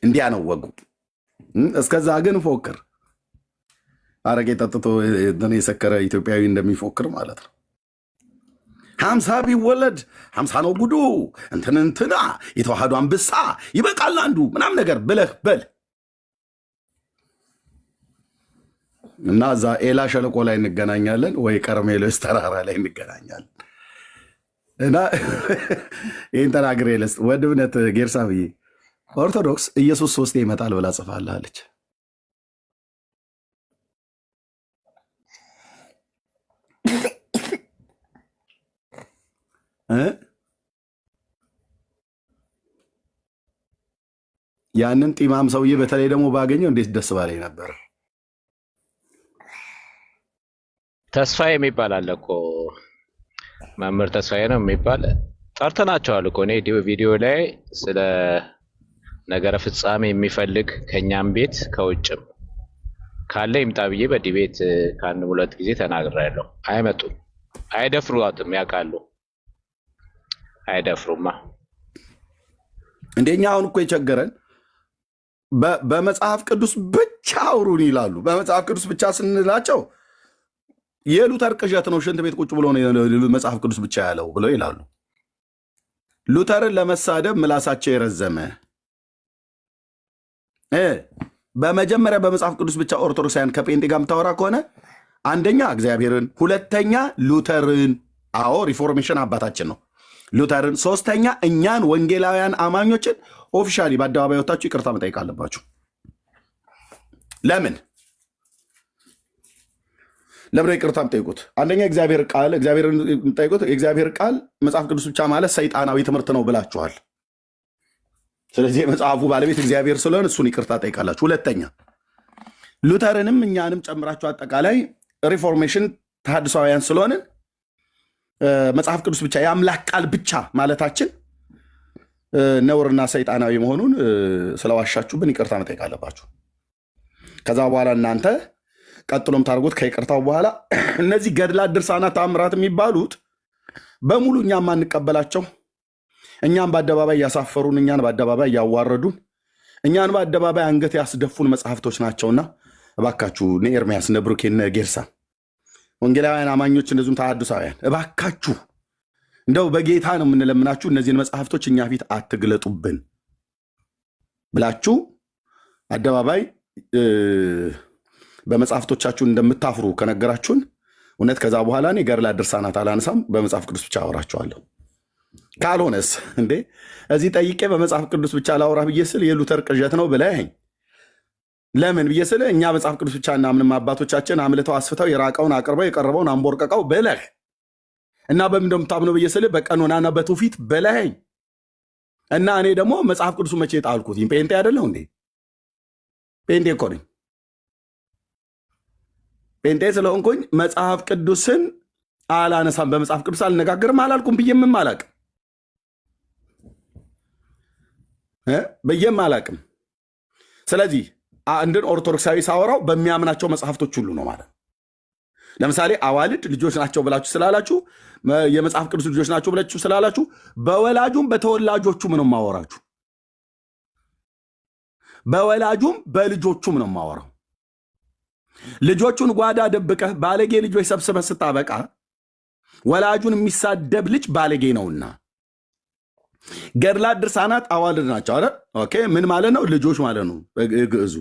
እንዲያ ነው ወጉ። እስከዛ ግን ፎክር። አረቄ ጠጥቶ የሰከረ ኢትዮጵያዊ እንደሚፎክር ማለት ነው። 50 ቢወለድ 50 ነው ጉዱ፣ እንትና የተዋህዶ አንበሳ ይበቃል አንዱ ምናምን ነገር ብለህ በል እና እዛ ኤላ ሸለቆ ላይ እንገናኛለን ወይ ቀርሜሎስ ተራራ ላይ እንገናኛለን። እና ይህን ተናግሬ ለስ ወድብነት ጌርሳ ብዬ ኦርቶዶክስ ኢየሱስ 3 ይመጣል ብላ ጽፋለች። ያንን ጢማም ሰውዬ በተለይ ደግሞ ባገኘው እንዴት ደስ ባለኝ ነበር። ተስፋዬ የሚባል አለ እኮ መምህር ተስፋዬ ነው የሚባል ጠርተናቸዋል እኮ እኔ ቪዲዮ ላይ ስለ ነገረ ፍጻሜ የሚፈልግ ከኛም ቤት ከውጭም ካለ ይምጣ ብዬ በዲቤት ከአንድ 2 ጊዜ ተናግሬያለሁ። አይመጡም፣ አይደፍሩትም፣ ያውቃሉ። አይደፍሩማ። እንደኛ አሁን እኮ የቸገረን በመጽሐፍ ቅዱስ ብቻ አውሩን ይላሉ። በመጽሐፍ ቅዱስ ብቻ ስንላቸው የሉተር ቅዠት ነው፣ ሽንት ቤት ቁጭ ብሎ ነው መጽሐፍ ቅዱስ ብቻ ያለው ብለው ይላሉ። ሉተርን ለመሳደብ ምላሳቸው የረዘመ በመጀመሪያ በመጽሐፍ ቅዱስ ብቻ ኦርቶዶክሳውያን ከጴንጤ ጋር የምታወራ ከሆነ አንደኛ እግዚአብሔርን፣ ሁለተኛ ሉተርን፣ አዎ ሪፎርሜሽን አባታችን ነው ሉተርን፣ ሶስተኛ እኛን ወንጌላውያን አማኞችን ኦፊሻሊ በአደባባይ ወታችሁ ይቅርታ መጠየቅ አለባችሁ። ለምን ይቅርታ የምጠይቁት? አንደኛ እግዚአብሔር ቃል እግዚአብሔርን የምጠይቁት የእግዚአብሔር ቃል መጽሐፍ ቅዱስ ብቻ ማለት ሰይጣናዊ ትምህርት ነው ብላችኋል። ስለዚህ የመጽሐፉ ባለቤት እግዚአብሔር ስለሆነ እሱን ይቅርታ ጠይቃላችሁ። ሁለተኛ ሉተርንም እኛንም ጨምራችሁ አጠቃላይ ሪፎርሜሽን ተሐድሳውያን ስለሆንን መጽሐፍ ቅዱስ ብቻ የአምላክ ቃል ብቻ ማለታችን ነውርና ሰይጣናዊ መሆኑን ስለዋሻችሁብን ይቅርታ መጠየቅ አለባችሁ። ከዛ በኋላ እናንተ ቀጥሎም ታርጉት ከይቅርታው በኋላ እነዚህ ገድላት፣ ድርሳናት፣ ተአምራት የሚባሉት በሙሉ እኛም ማንቀበላቸው እኛን በአደባባይ ያሳፈሩን፣ እኛን በአደባባይ ያዋረዱን፣ እኛን በአደባባይ አንገት ያስደፉን መጽሐፍቶች ናቸውና እባካችሁ እነ ኤርምያስ፣ እነ ብሩኬ፣ እነ ጌርሳ ወንጌላውያን አማኞች እንደዚሁም ተሐድሳውያን እባካችሁ እንደው በጌታ ነው የምንለምናችሁ እነዚህን መጽሐፍቶች እኛ ፊት አትግለጡብን ብላችሁ አደባባይ በመጽሐፍቶቻችሁ እንደምታፍሩ ከነገራችሁን እውነት ከዛ በኋላ እኔ ገድላት ድርሳናት አላነሳም፣ በመጽሐፍ ቅዱስ ብቻ አወራችኋለሁ። ካልሆነስ እንዴ እዚህ ጠይቄ በመጽሐፍ ቅዱስ ብቻ ላውራ ብዬ ስል የሉተር ቅዠት ነው ብለኸኝ ለምን ብዬ ስል እኛ መጽሐፍ ቅዱስ ብቻ እናምንም አባቶቻችን አምልተው አስፍተው የራቀውን አቅርበው የቀረበውን አንቦርቀቀው ብለህ እና በምን እንደምታምነው ብዬ ስል በቀኖናና በትውፊት ብለኸኝ እና እኔ ደግሞ መጽሐፍ ቅዱሱ መቼ ጣልኩት? ጴንጤ አይደለሁ እንዴ? ጴንጤ እኮ ነኝ። ጴንጤ ስለሆንኩኝ መጽሐፍ ቅዱስን አላነሳም፣ በመጽሐፍ ቅዱስ አልነጋገርም አላልኩም ብዬም አላቅም ብዬም አላቅም። ስለዚህ አንድን ኦርቶዶክሳዊ ሳወራው በሚያምናቸው መጽሐፍቶች ሁሉ ነው ማለት። ለምሳሌ አዋልድ ልጆች ናቸው ብላችሁ ስላላችሁ፣ የመጽሐፍ ቅዱስ ልጆች ናቸው ብላችሁ ስላላችሁ በወላጁም በተወላጆቹም ነው የማወራችሁ። በወላጁም በልጆቹም ነው የማወራው። ልጆቹን ጓዳ ደብቀህ ባለጌ ልጆች ሰብስበህ ስታበቃ ወላጁን የሚሳደብ ልጅ ባለጌ ነውና ገድላት ድርሳናት አዋልድ ናቸው አይደል? ኦኬ ምን ማለት ነው? ልጆች ማለት ነው ግዕዙ።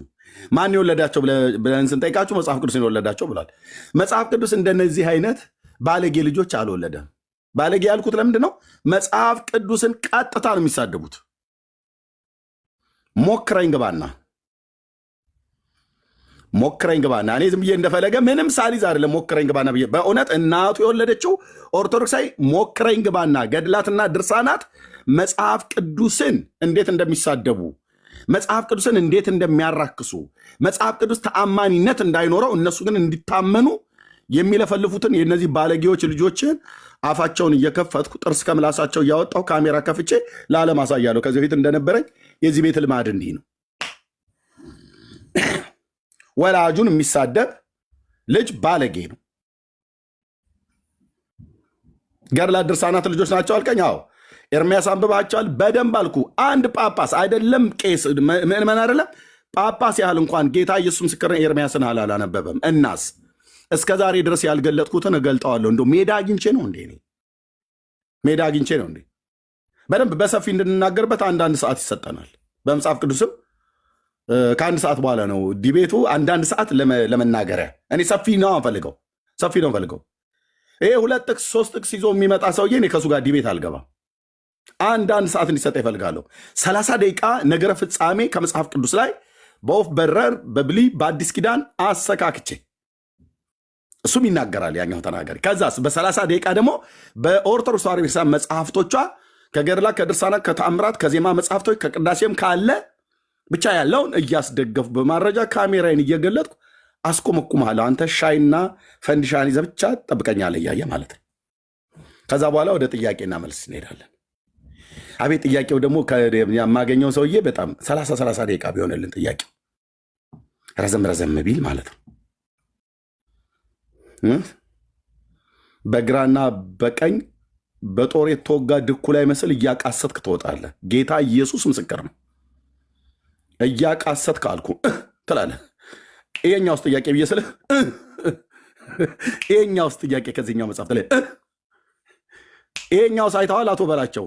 ማን የወለዳቸው ብለን ስንጠይቃችሁ መጽሐፍ ቅዱስ የወለዳቸው ብሏል። መጽሐፍ ቅዱስ እንደነዚህ አይነት ባለጌ ልጆች አልወለደም። ባለጌ ያልኩት ለምንድን ነው? መጽሐፍ ቅዱስን ቀጥታ ነው የሚሳደቡት። ሞክረኝ ግባና እኔ ዝም ብዬ እንደፈለገ ምንም ሳሊዝ አይደለም። ሞክረኝ ግባና ብዬ በእውነት እናቱ የወለደችው ኦርቶዶክሳዊ ሞክረኝ ግባና ገድላትና ድርሳናት መጽሐፍ ቅዱስን እንዴት እንደሚሳደቡ፣ መጽሐፍ ቅዱስን እንዴት እንደሚያራክሱ፣ መጽሐፍ ቅዱስ ተአማኒነት እንዳይኖረው እነሱ ግን እንዲታመኑ የሚለፈልፉትን የእነዚህ ባለጌዎች ልጆችን አፋቸውን እየከፈትኩ ጥርስ ከምላሳቸው እያወጣሁ ካሜራ ከፍቼ ለዓለም አሳያለሁ። ከዚህ በፊት እንደነበረኝ የዚህ ቤት ልማድ እንዲህ ነው። ወላጁን የሚሳደብ ልጅ ባለጌ ነው። ገድላት ድርሳናት ልጆች ናቸው አልከኝ? አዎ። ኤርምያስ አንብባቸዋል? በደንብ አልኩ። አንድ ጳጳስ አይደለም ቄስ ምዕመን አይደለም ጳጳስ ያህል እንኳን ጌታ ኢየሱስ ምስክር ኤርምያስን አላነበበም። እናስ እስከ ዛሬ ድረስ ያልገለጥኩትን እገልጠዋለሁ። እንደ ሜዳ አግኝቼ ነው እንዴ? ሜዳ አግኝቼ ነው እንዴ? በደንብ በሰፊ እንድንናገርበት አንዳንድ ሰዓት ይሰጠናል። በመጽሐፍ ቅዱስም ከአንድ ሰዓት በኋላ ነው ዲቤቱ። አንዳንድ ሰዓት ለመናገሪያ እኔ ሰፊ ነው ፈልገው። ይሄ 2 ጥቅስ 3 ጥቅስ ይዞ የሚመጣ ሰውዬ እኔ ከእሱ ጋር ዲቤት አልገባም። አንዳንድ ሰዓት እንዲሰጠ ይፈልጋለሁ። 30 ደቂቃ ነገረ ፍጻሜ ከመጽሐፍ ቅዱስ ላይ በወፍ በረር በብሉይ በአዲስ ኪዳን አሰካክቼ እሱም ይናገራል ያኛው ተናጋሪ። ከዛስ በ30 ደቂቃ ደግሞ በኦርቶዶክስ ተዋሕዶ ቤተክርስቲያን መጽሐፍቶቿ ከገድላት ከድርሳናት ከተአምራት ከዜማ መጽሐፍቶች ከቅዳሴም ካለ ብቻ ያለውን እያስደገፉ በማረጃ ካሜራዬን እየገለጥኩ አስኮመኩምሃለሁ። አንተ ሻይና ፈንዲሻን ይዘህ ብቻ ጠብቀኛለህ እያየ ማለት ነው። ከዛ በኋላ ወደ ጥያቄና መልስ እንሄዳለን። አቤት ጥያቄው ደግሞ የማገኘው ሰውዬ በጣም 30 ደቂቃ ቢሆንልን ጥያቄው ረዘም ቢል ማለት ነው። በግራና በቀኝ በጦር የተወጋ ድኩ ላይ መስል እያቃሰትክ ትወጣለህ። ጌታ ኢየሱስ ምስክር ነው። እያቃሰትክ አልኩ ትላለህ። ይሄኛ ውስጥ ጥያቄ ብዬ ስልህ ይሄኛ ውስጥ ጥያቄ ከዚህኛው መጽሐፍ ላይ ይሄኛው ሳይተዋል አቶ በላቸው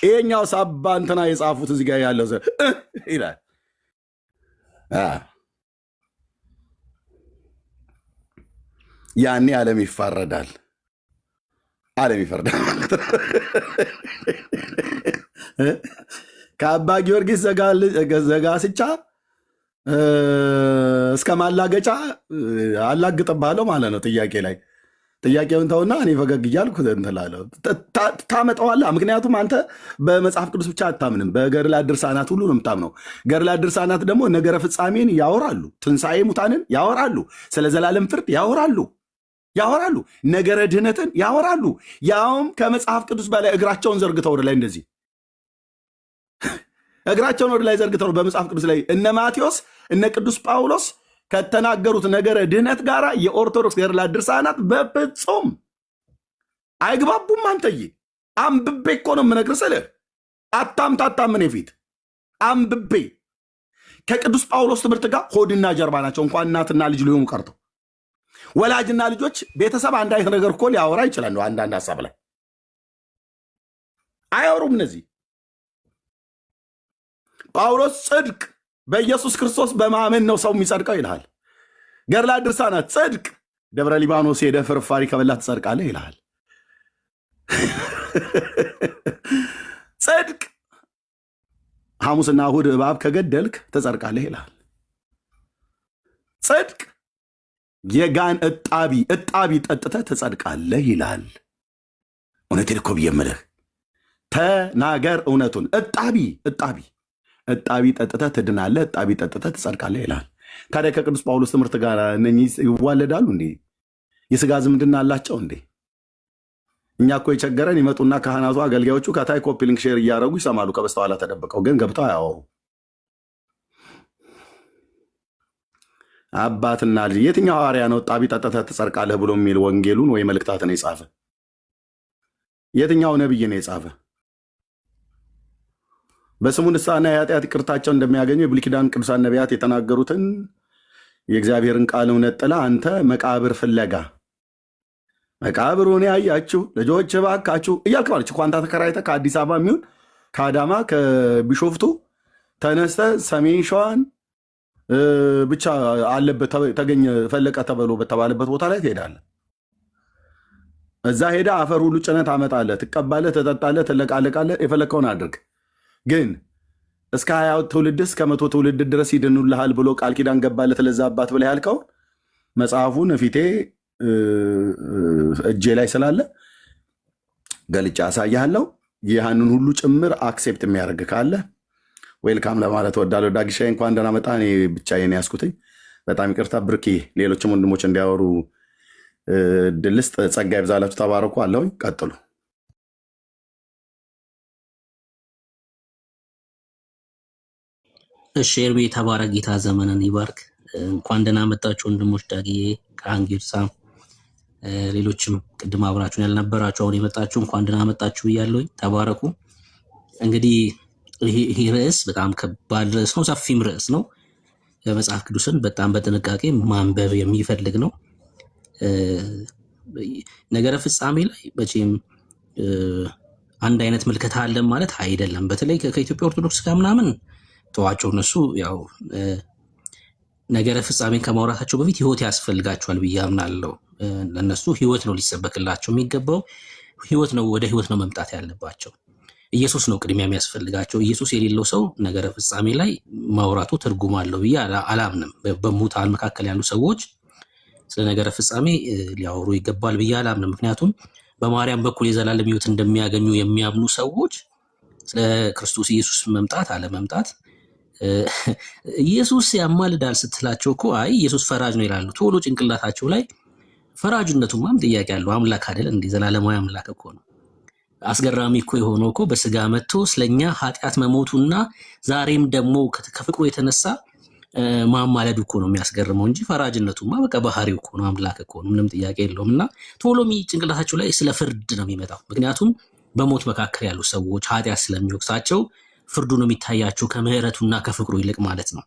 ይሄኛው ሳባ እንትና የጻፉት እዚህ ጋር ያለው ይላል። ያኔ ዓለም ይፋረዳል። ከአባ ጊዮርጊስ ዘጋስጫ እስከ ማላገጫ አላግጥብሃለሁ ማለት ነው። ጥያቄ ላይ ጥያቄውን ተውና እኔ ፈገግ እያልኩ እንትን እላለሁ። ታመጣዋለህ። ምክንያቱም አንተ በመጽሐፍ ቅዱስ ብቻ አታምንም፣ በገድላት ድርሳናት ሁሉ ነው የምታምነው። ገድላት ድርሳናት ደግሞ ነገረ ፍጻሜን ያወራሉ፣ ትንሣኤ ሙታንን ያወራሉ፣ ስለ ዘላለም ፍርድ ያወራሉ። ያወራሉ፣ ነገረ ድህነትን ያወራሉ። ያውም ከመጽሐፍ ቅዱስ በላይ እግራቸውን ዘርግተው ወደ ላይ እንደዚህ እግራቸውን ወደ ላይ ዘርግተው በመጽሐፍ ቅዱስ ላይ እነ ማቴዎስ እነ ቅዱስ ጳውሎስ ከተናገሩት ነገረ ድህነት ጋር የኦርቶዶክስ ገድላት ድርሳናት በፍጹም አይግባቡም። አንተዬ አንብቤ እኮ ነው የምነግርህ ስልህ አታምታታም። እኔ ፊት አንብቤ ከቅዱስ ጳውሎስ ትምህርት ጋር ሆድና ጀርባ ናቸው። እንኳን እናትና ልጅ ሊሆኑ ቀርተው ወላጅና ልጆች ቤተሰብ አንድ አይነት ነገር እኮ ሊያወራ ይችላል። አንዳንድ ሀሳብ ላይ አያወሩም። እነዚህ ጳውሎስ ጽድቅ በኢየሱስ ክርስቶስ በማመን ነው ሰው የሚጸድቀው ይልሃል። ገድላት ድርሳናት ጽድቅ ደብረ ሊባኖስ ሄደህ ፍርፋሪ ከበላ ትጸድቃለህ ይልሃል። ጽድቅ ሐሙስና እሑድ እባብ ከገደልክ ትጸድቃለህ ይልሃል። ጽድቅ የጋን እጣቢ ጠጥተህ ትጸድቃለህ ይላል። እውነቴን እኮ ብዬ የምልህ ተናገር እውነቱን። እጣቢ ጠጥተህ ትድናለህ፣ እጣቢ ጠጥተህ ትጸድቃለህ ይላል። ታዲያ ከቅዱስ ጳውሎስ ትምህርት ጋር እነኚህ ይዋለዳሉ እንዴ? የስጋ ዝምድና አላቸው እንዴ? እኛ እኮ የቸገረን ይመጡና ካህናቱ አገልጋዮቹ ከታይ ኮፒ ሊንክ ሼር እያደረጉ ይሰማሉ፣ ከበስተኋላ ተደብቀው ግን ገብተው አያወሩ። አባትና ልጅ የትኛው ሐዋርያ ነው እጣቢ ጠጥተህ ትጸድቃለህ ብሎ የሚል ወንጌሉን ወይ መልእክታትን የጻፈ? የትኛው ነብይ ነው የጻፈ? በስሙ ንስሐና የኃጢአት ይቅርታቸው እንደሚያገኙ የብሉይ ኪዳን ቅዱሳን ነቢያት የተናገሩትን የእግዚአብሔርን ቃል እውነት ጥላ አንተ መቃብር ፍለጋ መቃብሩን ያያችሁ ልጆች እባካችሁ እያልክ ማለች እኮ አንተ ተከራይተህ ከአዲስ አበባ የሚሆን ከአዳማ ከቢሾፍቱ ተነስተህ ሰሜን ሸዋን ብቻ አለበት ተገኘ ፈለቀ ተብሎ በተባለበት ቦታ ላይ ትሄዳለህ። እዛ ሄዳ አፈር ሁሉ ጭነት አመጣለህ፣ ትቀባለህ፣ ትጠጣለህ፣ ትለቃለቃለህ፣ የፈለግከውን አድርግ። ግን እስከ 20 ትውልድ እስከ 100 ትውልድ ድረስ ይድኑልሃል ብሎ ቃል ኪዳን ገባለት ለዛ አባት ብለህ ያልከውን መጽሐፉን ፊቴ እጄ ላይ ስላለ ገልጫ አሳያለሁ። ይህንን ሁሉ ጭምር አክሴፕት የሚያደርግ ካለ ዌልካም ለማለት ወዳለሁ። ዳግሻዬ እንኳን ደህና መጣ። እኔ ብቻዬን ያዝኩትኝ በጣም ይቅርታ። ብርኪ ሌሎችም ወንድሞች እንዲያወሩ ድልስጥ ጸጋ ይብዛላችሁ። ተባረኩ አለሁኝ። ቀጥሉ። እሺ ኤርቤ ተባረክ። ጌታ ዘመንን ይባርክ። እንኳን ደህና መጣችሁ ወንድሞች፣ ዳግዬ ከአንጊርሳ ሌሎችም ቅድም አብራችሁን ያልነበራችሁ አሁን የመጣችሁ እንኳን ደህና መጣችሁ ብያለሁኝ። ተባረኩ። እንግዲህ ይሄ ርዕስ በጣም ከባድ ርዕስ ነው፣ ሰፊም ርዕስ ነው። መጽሐፍ ቅዱስን በጣም በጥንቃቄ ማንበብ የሚፈልግ ነው። ነገረ ፍጻሜ ላይ መቼም አንድ አይነት ምልከታ አለን ማለት አይደለም። በተለይ ከኢትዮጵያ ኦርቶዶክስ ጋር ምናምን ተዋቸው። እነሱ ያው ነገረ ፍጻሜን ከማውራታቸው በፊት ህይወት ያስፈልጋቸዋል ብዬ አምናለሁ። ለእነሱ ህይወት ነው ሊሰበክላቸው የሚገባው፣ ህይወት ነው፣ ወደ ህይወት ነው መምጣት ያለባቸው። ኢየሱስ ነው ቅድሚያ የሚያስፈልጋቸው። ኢየሱስ የሌለው ሰው ነገረ ፍጻሜ ላይ ማውራቱ ትርጉም አለው ብዬ አላምንም። በሙታን መካከል ያሉ ሰዎች ስለ ነገረ ፍጻሜ ሊያወሩ ይገባል ብዬ አላምንም። ምክንያቱም በማርያም በኩል የዘላለም ህይወት እንደሚያገኙ የሚያምኑ ሰዎች ስለ ክርስቶስ ኢየሱስ መምጣት አለመምጣት ኢየሱስ ያማልዳል ስትላቸው እኮ አይ ኢየሱስ ፈራጅ ነው ይላሉ። ቶሎ ጭንቅላታቸው ላይ ፈራጅነቱማም ጥያቄ አለው። አምላክ አይደል እንዴ? ዘላለማዊ አምላክ እኮ ነው። አስገራሚ እኮ የሆነው እኮ በስጋ መጥቶ ስለኛ ኃጢአት መሞቱና ዛሬም ደግሞ ከፍቅሩ የተነሳ ማማለዱ እኮ ነው የሚያስገርመው እንጂ ፈራጅነቱማ በቃ ባህሪው እኮ ነው፣ አምላክ እኮ ነው። ምንም ጥያቄ የለውም። እና ቶሎ ጭንቅላታቸው ላይ ስለ ፍርድ ነው የሚመጣው። ምክንያቱም በሞት መካከል ያሉ ሰዎች ኃጢአት ስለሚወቅሳቸው ፍርዱ ነው የሚታያቸው ከምህረቱና ከፍቅሩ ይልቅ ማለት ነው።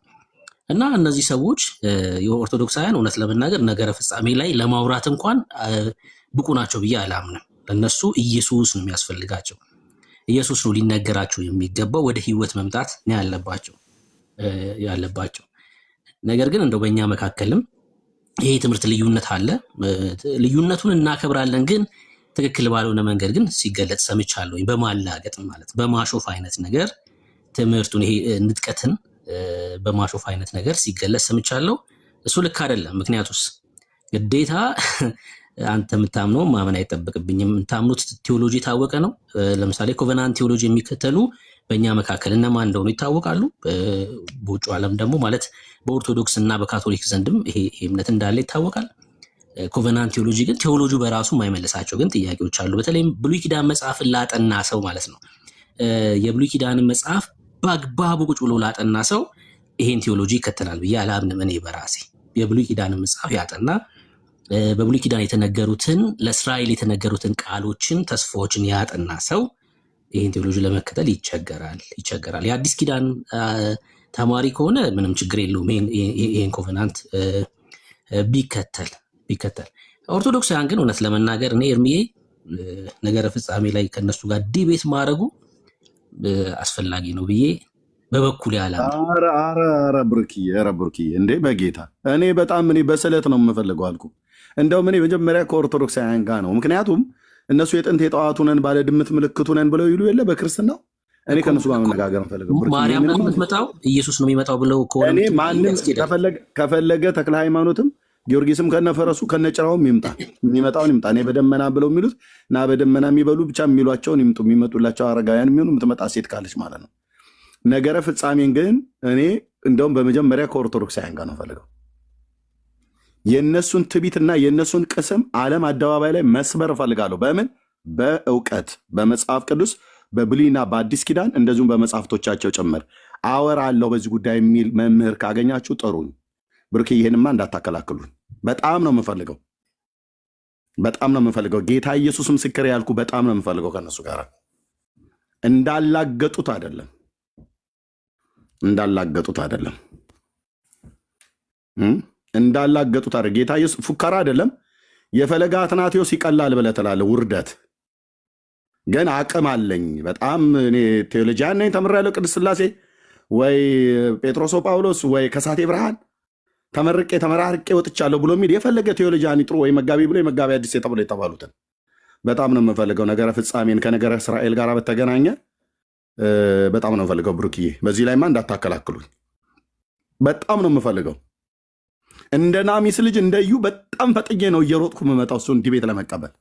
እና እነዚህ ሰዎች የኦርቶዶክሳውያን እውነት ለመናገር ነገረ ፍጻሜ ላይ ለማውራት እንኳን ብቁ ናቸው ብዬ አላምንም። ለነሱ ኢየሱስ ነው የሚያስፈልጋቸው። ኢየሱስ ነው ሊነገራቸው የሚገባው። ወደ ህይወት መምጣት ነው ያለባቸው። ነገር ግን እንደው በእኛ መካከልም ይሄ ትምህርት ልዩነት አለ። ልዩነቱን እናከብራለን፣ ግን ትክክል ባልሆነ መንገድ ግን ሲገለጽ ሰምቻለሁ። በማላገጥ ማለት በማሾፍ አይነት ነገር ትምህርቱን ይሄ ንጥቀትን በማሾፍ አይነት ነገር ሲገለጽ ሰምቻለሁ። እሱ ልክ አይደለም። ምክንያቱስ ግዴታ አንተ የምታምነው ማመን አይጠበቅብኝም። የምታምኑት ቴዎሎጂ የታወቀ ነው። ለምሳሌ ኮቨናንት ቴዎሎጂ የሚከተሉ በእኛ መካከል እነማን እንደሆኑ ይታወቃሉ። በውጭ ዓለም ደግሞ ማለት በኦርቶዶክስ እና በካቶሊክ ዘንድም ይሄ እምነት እንዳለ ይታወቃል። ኮቨናንት ቴዎሎጂ ግን ቴዎሎጂ በራሱ የማይመልሳቸው ግን ጥያቄዎች አሉ። በተለይም ብሉይ ኪዳን መጽሐፍን ላጠና ሰው ማለት ነው የብሉይ ኪዳንን መጽሐፍ በአግባቡ ቁጭ ብሎ ላጠና ሰው ይሄን ቴዎሎጂ ይከተላል ብዬ አላምንም። እኔ በራሴ የብሉይ ኪዳንን መጽሐፍ ያጠና በብሉይ ኪዳን የተነገሩትን ለእስራኤል የተነገሩትን ቃሎችን ተስፋዎችን ያጠና ሰው ይህን ቴዎሎጂ ለመከተል ይቸገራል። የአዲስ ኪዳን ተማሪ ከሆነ ምንም ችግር የለውም ይህን ኮቨናንት ቢከተል። ኦርቶዶክሳውያን ግን እውነት ለመናገር እኔ ኤርሚዬ ነገረ ፍጻሜ ላይ ከነሱ ጋር ዲቤት ማድረጉ አስፈላጊ ነው ብዬ በበኩል ያላምነው። ኧረ ብሩክዬ እንዴ በጌታ እኔ በጣም በስለት ነው የምፈልገው አልኩ። እንደውም እኔ መጀመሪያ ከኦርቶዶክሳውያን ጋር ነው። ምክንያቱም እነሱ የጥንት የጠዋቱ ነን ባለ ድምት ምልክቱ ነን ብለው ይሉ የለ በክርስትናው። እኔ ከእነሱ ጋር መነጋገር ፈልገው ማርያም ነው የምትመጣው ኢየሱስ ነው የሚመጣው ብለው ከሆነ እኔ ማንም ከፈለገ ተክለ ሃይማኖትም ጊዮርጊስም ከነፈረሱ ከነጭራውም ይምጣ፣ የሚመጣውን ይምጣ። እኔ በደመና ብለው የሚሉት እና በደመና የሚበሉ ብቻ የሚሏቸውን ይምጡ። የሚመጡላቸው አረጋውያን የሚሆኑ የምትመጣ ሴት ካለች ማለት ነው። ነገረ ፍጻሜን ግን እኔ እንደውም በመጀመሪያ ከኦርቶዶክሳውያን ጋር ነው ፈልገው የእነሱን ትቢትና የእነሱን ቅስም ዓለም አደባባይ ላይ መስበር እፈልጋለሁ። በምን በእውቀት በመጽሐፍ ቅዱስ በብሉይና በአዲስ ኪዳን እንደዚሁም በመጽሐፍቶቻቸው ጭምር አወራለሁ በዚህ ጉዳይ የሚል መምህር ካገኛችሁ ጥሩኝ። ብሩክ ይህንማ እንዳታከላክሉን። በጣም ነው የምፈልገው። ጌታ ኢየሱስ ምስክር ያልኩ በጣም ነው የምፈልገው። ከነሱ ጋር እንዳላገጡት አይደለም ጌታ ኢየሱስ ፉከራ አይደለም። የፈለገ አትናቴዎስ ይቀላል ብለህ ትላለህ። ውርደት ግን አቅም አለኝ በጣም እኔ ቴዎሎጂያን ነኝ ተምሬያለሁ። ቅድስት ሥላሴ ወይ ጴጥሮስ ጳውሎስ ወይ ከሳቴ ብርሃን ተመራርቄ ወጥቻለሁ ብሎ የሚል የፈለገ ቴዎሎጂያን ይጥሩ ወይ መጋቢ ብሎ የመጋቢ አዲስ ተብሎ የተባሉትን በጣም ነው የምፈልገው። ነገረ ፍጻሜን ከነገረ እስራኤል ጋር በተገናኘ በጣም ነው የምፈልገው። ብሩክዬ በዚህ ላይማ እንዳታከላክሉኝ። በጣም ነው የምፈልገው። እንደ ናሚስ ልጅ እንደዩ በጣም ፈጥኜ ነው እየሮጥኩ የምመጣው እሱን ዲቤት ለመቀበል።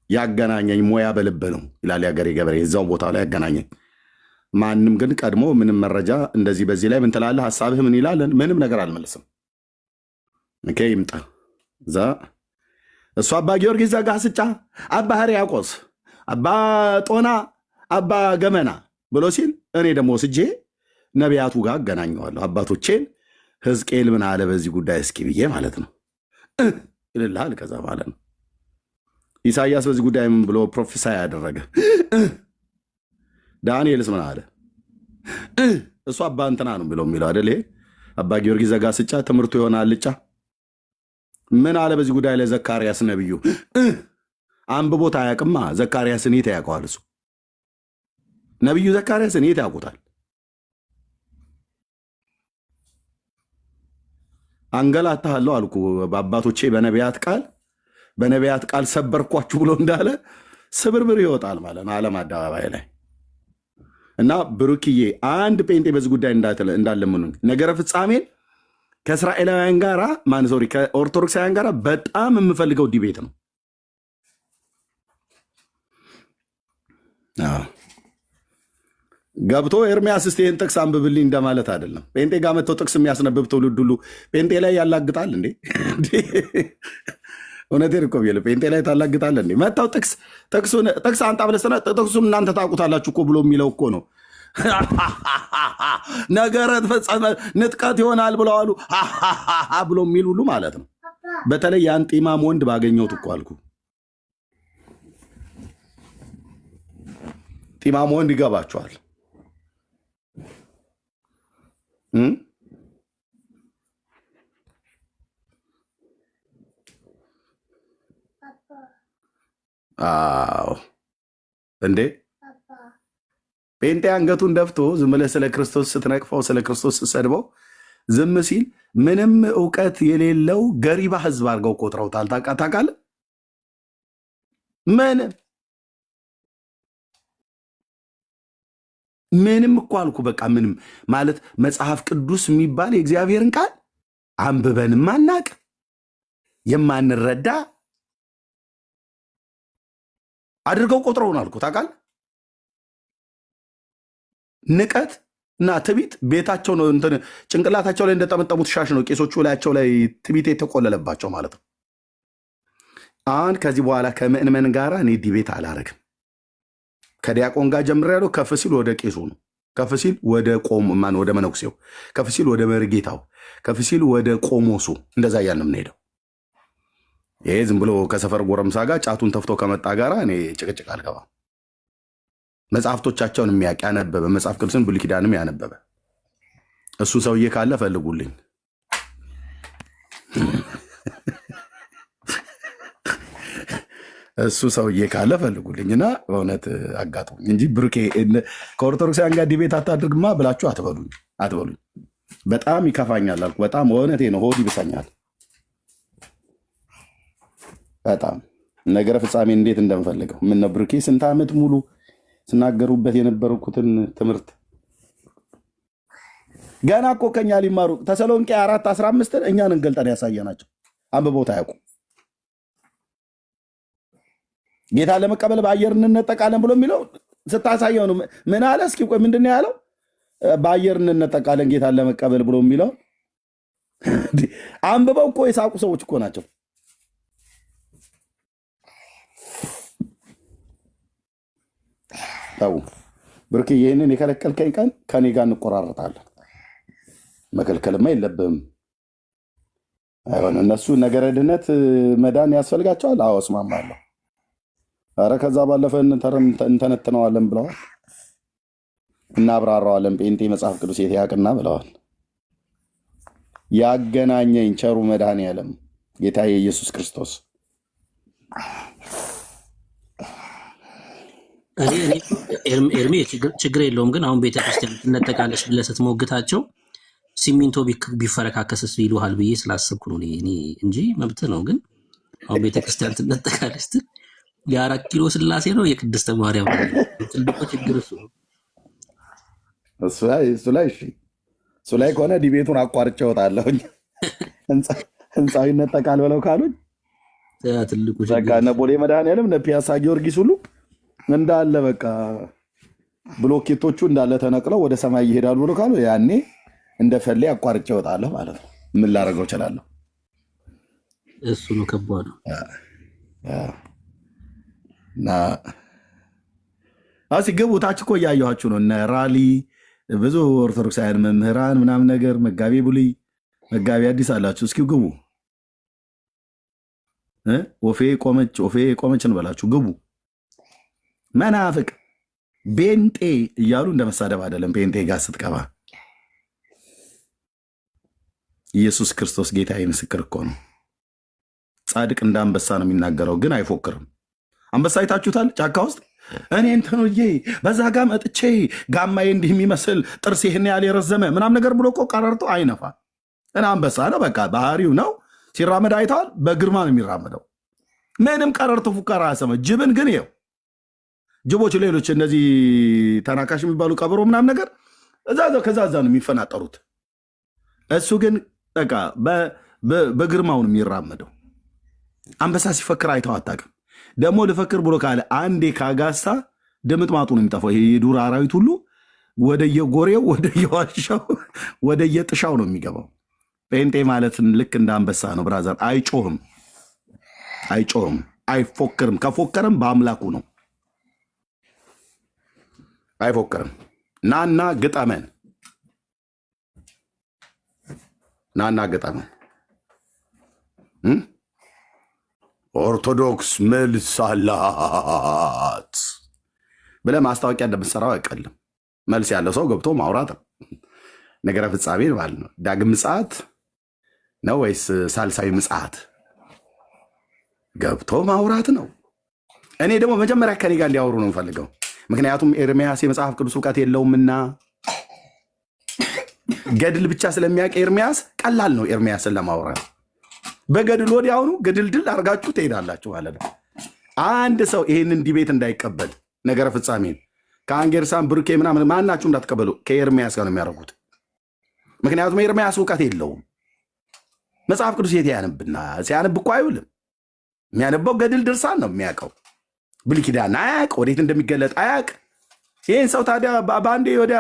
ያገናኘኝ ሙያ በልብ ነው ይላል የሀገሬ ገበሬ። እዛው ቦታ ላይ ያገናኘኝ። ማንም ግን ቀድሞ ምንም መረጃ እንደዚህ በዚህ ላይ ምን ትላለህ፣ ሀሳብህ ምን ይላል፣ ምንም ነገር አልመልስም። ይምጣ እዛ እሱ አባ ጊዮርጊስ ዘጋስጫ፣ አባ ሕርያቆስ፣ አባ ጦና፣ አባ ገመና ብሎ ሲል እኔ ደግሞ ስጄ ነቢያቱ ጋር አገናኘዋለሁ። አባቶቼን ሕዝቅኤል ምን አለ በዚህ ጉዳይ እስኪ ብዬ ማለት ነው ይልልሃል። ከዛ ማለት ነው ኢሳያስ በዚህ ጉዳይ ምን ብሎ ፕሮፌሳይ ያደረገ፣ ዳንኤልስ ምን አለ፣ እሱ አባ እንትና ነው ብሎ የሚለው አይደል? ይሄ አባ ጊዮርጊስ ዘጋስጫ ትምህርቱ ይሆናል አልጫ ምን አለ በዚህ ጉዳይ ላይ ዘካርያስ ነብዩ አንብቦት አያውቅማ። ዘካርያስን የት ያውቀዋል? እሱ ነብዩ ዘካርያስን የት ያውቁታል? አንገላታለሁ አልኩ በአባቶቼ በነቢያት ቃል ሰበርኳችሁ ብሎ እንዳለ ስብርብር ይወጣል ማለት ነው ዓለም አደባባይ ላይ። እና ብሩክዬ አንድ ጴንጤ በዚህ ጉዳይ እንዳለምኑ ነገረ ፍጻሜን ከእስራኤላውያን ጋር ከኦርቶዶክሳውያን ጋር በጣም የምፈልገው ዲቤት ነው። ገብቶ ኤርሚያስ እስቲ ይህን ጥቅስ አንብብልኝ እንደማለት አይደለም። ጴንጤ ጋር መጥተው ጥቅስ የሚያስነብብ ትውልድ ሁሉ ጴንጤ ላይ ያላግጣል እንዴ? እውነቴን እኮ ብዬ ጴንጤ ላይ ታላግጣል እንዴ? መጥተው ጥቅስ አንጣ ብለህ ጥቅሱን እናንተ ታውቁታላችሁ እኮ ብሎ የሚለው እኮ ነው። ነገረ ተፈጸመ ንጥቀት ይሆናል ብለዋሉ ብሎ የሚል ሁሉ ማለት ነው። በተለይ ያን ጢማም ወንድ ባገኘሁት እኮ አልኩ። ጢማም ወንድ ይገባቸዋል። አዎ እንዴ ጴንጤ አንገቱን ደፍቶ ዝም ብለህ ስለ ክርስቶስ ስትነቅፈው ስለ ክርስቶስ ስትሰድበው ዝም ሲል ምንም እውቀት የሌለው ገሪባ ህዝብ አድርገው ቆጥረውታል። ታውቃለህ? ምንም እኮ አልኩ። በቃ ምንም ማለት መጽሐፍ ቅዱስ የሚባል የእግዚአብሔርን ቃል አንብበን ማናቅ የማንረዳ አድርገው ቆጥረውን አልኩ። ታውቃለህ? ንቀት እና ትቢት ቤታቸው ነው እንትን ጭንቅላታቸው ላይ እንደጠመጠሙት ሻሽ ነው ቄሶቹ ላያቸው ላይ ትቢት የተቆለለባቸው ማለት ነው። አሁን ከዚህ በኋላ ከምእመን ጋር እኔ ዲቤት አላረግም። ከዲያቆን ጋር ጀምሬያለሁ። ከፍ ሲል ወደ ቄሱ ነው፣ ከፍ ሲል ወደ ወደ መነኩሴው፣ ከፍ ሲል ወደ መርጌታው፣ ከፍ ሲል ወደ ቆሞሱ፣ እንደዛ እያልን ነው የምንሄደው። ይሄ ዝም ብሎ ከሰፈር ጎረምሳ ጋር ጫቱን ተፍቶ ከመጣ ጋራ እኔ ጭቅጭቅ አልገባም። መጽሐፍቶቻቸውን የሚያውቅ ያነበበ፣ መጽሐፍ ቅዱስን ብሉይ ኪዳንም ያነበበ እሱ ሰውዬ ካለ ፈልጉልኝ። እሱ ሰውዬ ካለ ፈልጉልኝና በእውነት አጋጥሙኝ እንጂ ብሩኬ ከኦርቶዶክሳውያን ጋር ዲቤት አታድርግማ ብላችሁ አትበሉኝ። በጣም ይከፋኛል አልኩ። በጣም እውነቴ ነው፣ ሆድ ይብሰኛል። በጣም ነገረ ፍጻሜ እንዴት እንደምፈልገው ምን ነው ብሩኬ ስንት ዓመት ሙሉ ስናገሩበት የነበርኩትን ትምህርት ገና እኮ ከኛ ሊማሩ ተሰሎንቄ 4:15 እኛን እንገልጠን ያሳየናቸው አንብበውት አያውቁም። ጌታ ለመቀበል በአየር እንነጠቃለን ብሎ የሚለው ስታሳየው ነው። ምን አለ? እስኪ ቆይ ምንድን ነው ያለው? በአየር እንነጠቃለን ጌታን ለመቀበል ብሎ የሚለው አንብበው እኮ የሳቁ ሰዎች እኮ ናቸው። ተው ብርክ፣ ይህንን የከለከልከኝ ቀን ከኔ ጋር እንቆራረጣለን። መከልከልማ የለብህም። አይሆን እነሱ ነገረ ድነት መዳን ያስፈልጋቸዋል። አዎ እስማማለሁ። ኧረ ከዛ ባለፈ እንተነትነዋለን ብለዋል፣ እናብራራዋለን። ጴንጤ መጽሐፍ ቅዱስ የት ያውቅና ብለዋል። ያገናኘኝ ቸሩ መድኃኔዓለም ጌታ የኢየሱስ ክርስቶስ ኤርሜ ችግር የለውም። ግን አሁን ቤተክርስቲያን ትነጠቃለች ብለህ ስትሞግታቸው ሲሚንቶ ቢፈረካከስስ ይሉሃል ብዬ ስላሰብኩ ነው እኔ እንጂ መብት ነው። ግን አሁን ቤተክርስቲያን ትነጠቃለች ስትል የ4 ኪሎ ስላሴ ነው የቅድስተ ማርያም ትልቁ ችግር እሱ ነው። እሱ ላይ ከሆነ ዲቤቱን አቋርጬ እወጣለሁኝ። ህንፃው ይነጠቃል ብለው ካሉኝ ትልቁ በቃ እነ ቦሌ መድኃኔዓለም እነ ፒያሳ ጊዮርጊስ ሁሉ እንዳለ በቃ ብሎኬቶቹ እንዳለ ተነቅለው ወደ ሰማይ ይሄዳሉ ብሎ ካሉ ያኔ እንደፈሌ አቋርጬ እወጣለሁ ማለት ነው። ምን ላደርገው እችላለሁ? እሱ ነው ከባዱ። እና ግቡ። ታች እኮ እያየኋችሁ ነው። እነ ራሊ ብዙ ኦርቶዶክሳውያን መምህራን ምናምን ነገር መጋቤ ብሉይ መጋቤ አዲስ አላችሁ። እስኪ ግቡ። ወፌ ቆመች እንበላችሁ። ግቡ። መናፍቅ ቤንጤ እያሉ እንደ መሳደብ አይደለም። ቤንጤ ጋር ስትቀባ ኢየሱስ ክርስቶስ ጌታ ምስክር እኮ ነው። ጻድቅ እንደ አንበሳ ነው የሚናገረው፣ ግን አይፎክርም። አንበሳ አይታችሁታል? ጫካ ውስጥ እኔ እንትኑዬ በዛ ጋ መጥቼ ጋማዬ እንዲህ የሚመስል ጥርስ ይህን ያህል የረዘመ ምናም ነገር ብሎ እኮ ቀረርቶ አይነፋ። እና አንበሳ ነው፣ በቃ ባህሪው ነው። ሲራመድ አይተዋል። በግርማ ነው የሚራመደው። ምንም ቀረርቶ ፉከራ አያሰመ። ጅብን ግን ይኸው ጅቦች፣ ሌሎች እነዚህ ተናካሽ የሚባሉ ቀበሮ ምናም ነገር ከዛ ነው የሚፈናጠሩት። እሱ ግን በቃ በግርማው ነው የሚራመደው። አንበሳ ሲፈክር አይተው አታውቅም። ደግሞ ልፈክር ብሎ ካለ አንዴ ካጋሳ ድምጥማጡ ነው የሚጠፋው። ይሄ የዱር አራዊት ሁሉ ወደየጎሬው፣ ወደየዋሻው፣ ወደየጥሻው ነው የሚገባው። ጴንጤ ማለት ልክ እንደ አንበሳ ነው ብራዘር። አይጮህም፣ አይፎክርም። ከፎከርም በአምላኩ ነው። አይፎክርም። ናና ግጠመን ኦርቶዶክስ መልስ አላት ብለህ ማስታወቂያ እንደምትሰራው አይቀልም። መልስ ያለው ሰው ገብቶ ማውራት ነው። ነገረ ፍጻሜ ማለት ነው። ዳግም ምጽአት ነው ወይስ ሳልሳዊ ምጽአት? ገብቶ ማውራት ነው። እኔ ደግሞ መጀመሪያ ከኔ ጋር እንዲያወሩ ነው የምፈልገው። ምክንያቱም ኤርሚያስ የመጽሐፍ ቅዱስ እውቀት የለውምና ገድል ብቻ ስለሚያውቅ ኤርሚያስ ቀላል ነው ኤርሚያስን ለማውራት። በገድል ወዲያውኑ ገድልድል አድርጋችሁ ትሄዳላችሁ ማለት ነው። አንድ ሰው ይህንን ዲቤት እንዳይቀበል ነገረ ፍጻሜን ከአንጌርሳን ብሩኬ ምናምን ማናችሁ እንዳትቀበሉ ከኤርሚያስ ጋር ነው የሚያደርጉት። ምክንያቱም ኤርሚያስ እውቀት የለውም። መጽሐፍ ቅዱስ የት ያነብና ሲያነብ እኮ አይውልም። የሚያነበው ገድል ድርሳን ነው የሚያውቀው። ብሉይ ኪዳን አያውቅ፣ ወዴት እንደሚገለጥ አያውቅ። ይህን ሰው ታዲያ በአንዴ ወዲያ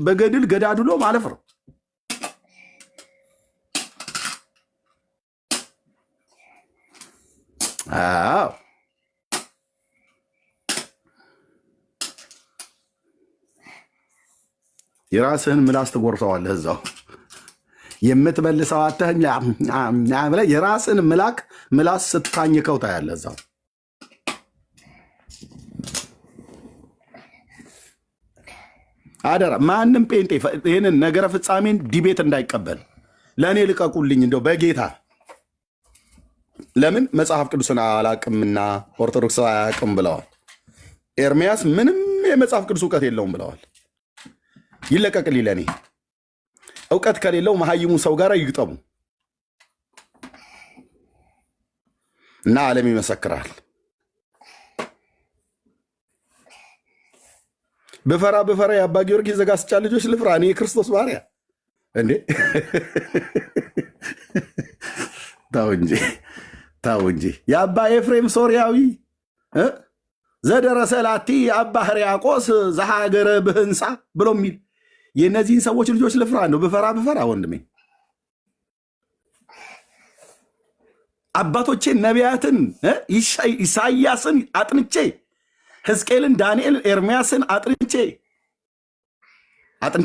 በገድል ገዳድሎ ማለፍ ነው። አዎ የራስህን ምላስ ትጎርሰዋለህ እዛው የምትመልሰው አተህ ብለህ የራስህን ምላስ ስታኝከው ታያለህ እዛው። አደራ ማንም ጴንጤ ይህንን ነገረ ፍጻሜን ዲቤት እንዳይቀበል ለእኔ ልቀቁልኝ እንደው በጌታ። ለምን መጽሐፍ ቅዱስን አላቅምና ኦርቶዶክስ አያቅም ብለዋል። ኤርሚያስ ምንም የመጽሐፍ ቅዱስ እውቀት የለውም ብለዋል። ይለቀቅልኝ ለእኔ። እውቀት ከሌለው መሀይሙ ሰው ጋር ይግጠሙ እና ዓለም ይመሰክራል። ብፈራ የአባ ጊዮርጊስ ዘጋስጫ ልጆች ልፍራ? እኔ የክርስቶስ ባሪያ እንዴ? ታው እንጂ የአባ ኤፍሬም ሶርያዊ ዘደረሰ ላቲ የአባ ሕርያቆስ ዘሀገረ ብህንሳ ብሎ የሚል የእነዚህን ሰዎች ልጆች ልፍራ ነው? ብፈራ ወንድሜ አባቶቼን ነቢያትን ኢሳያስን አጥንቼ ሕዝቅኤልን፣ ዳንኤልን፣ ኤርሚያስን አጥንቼ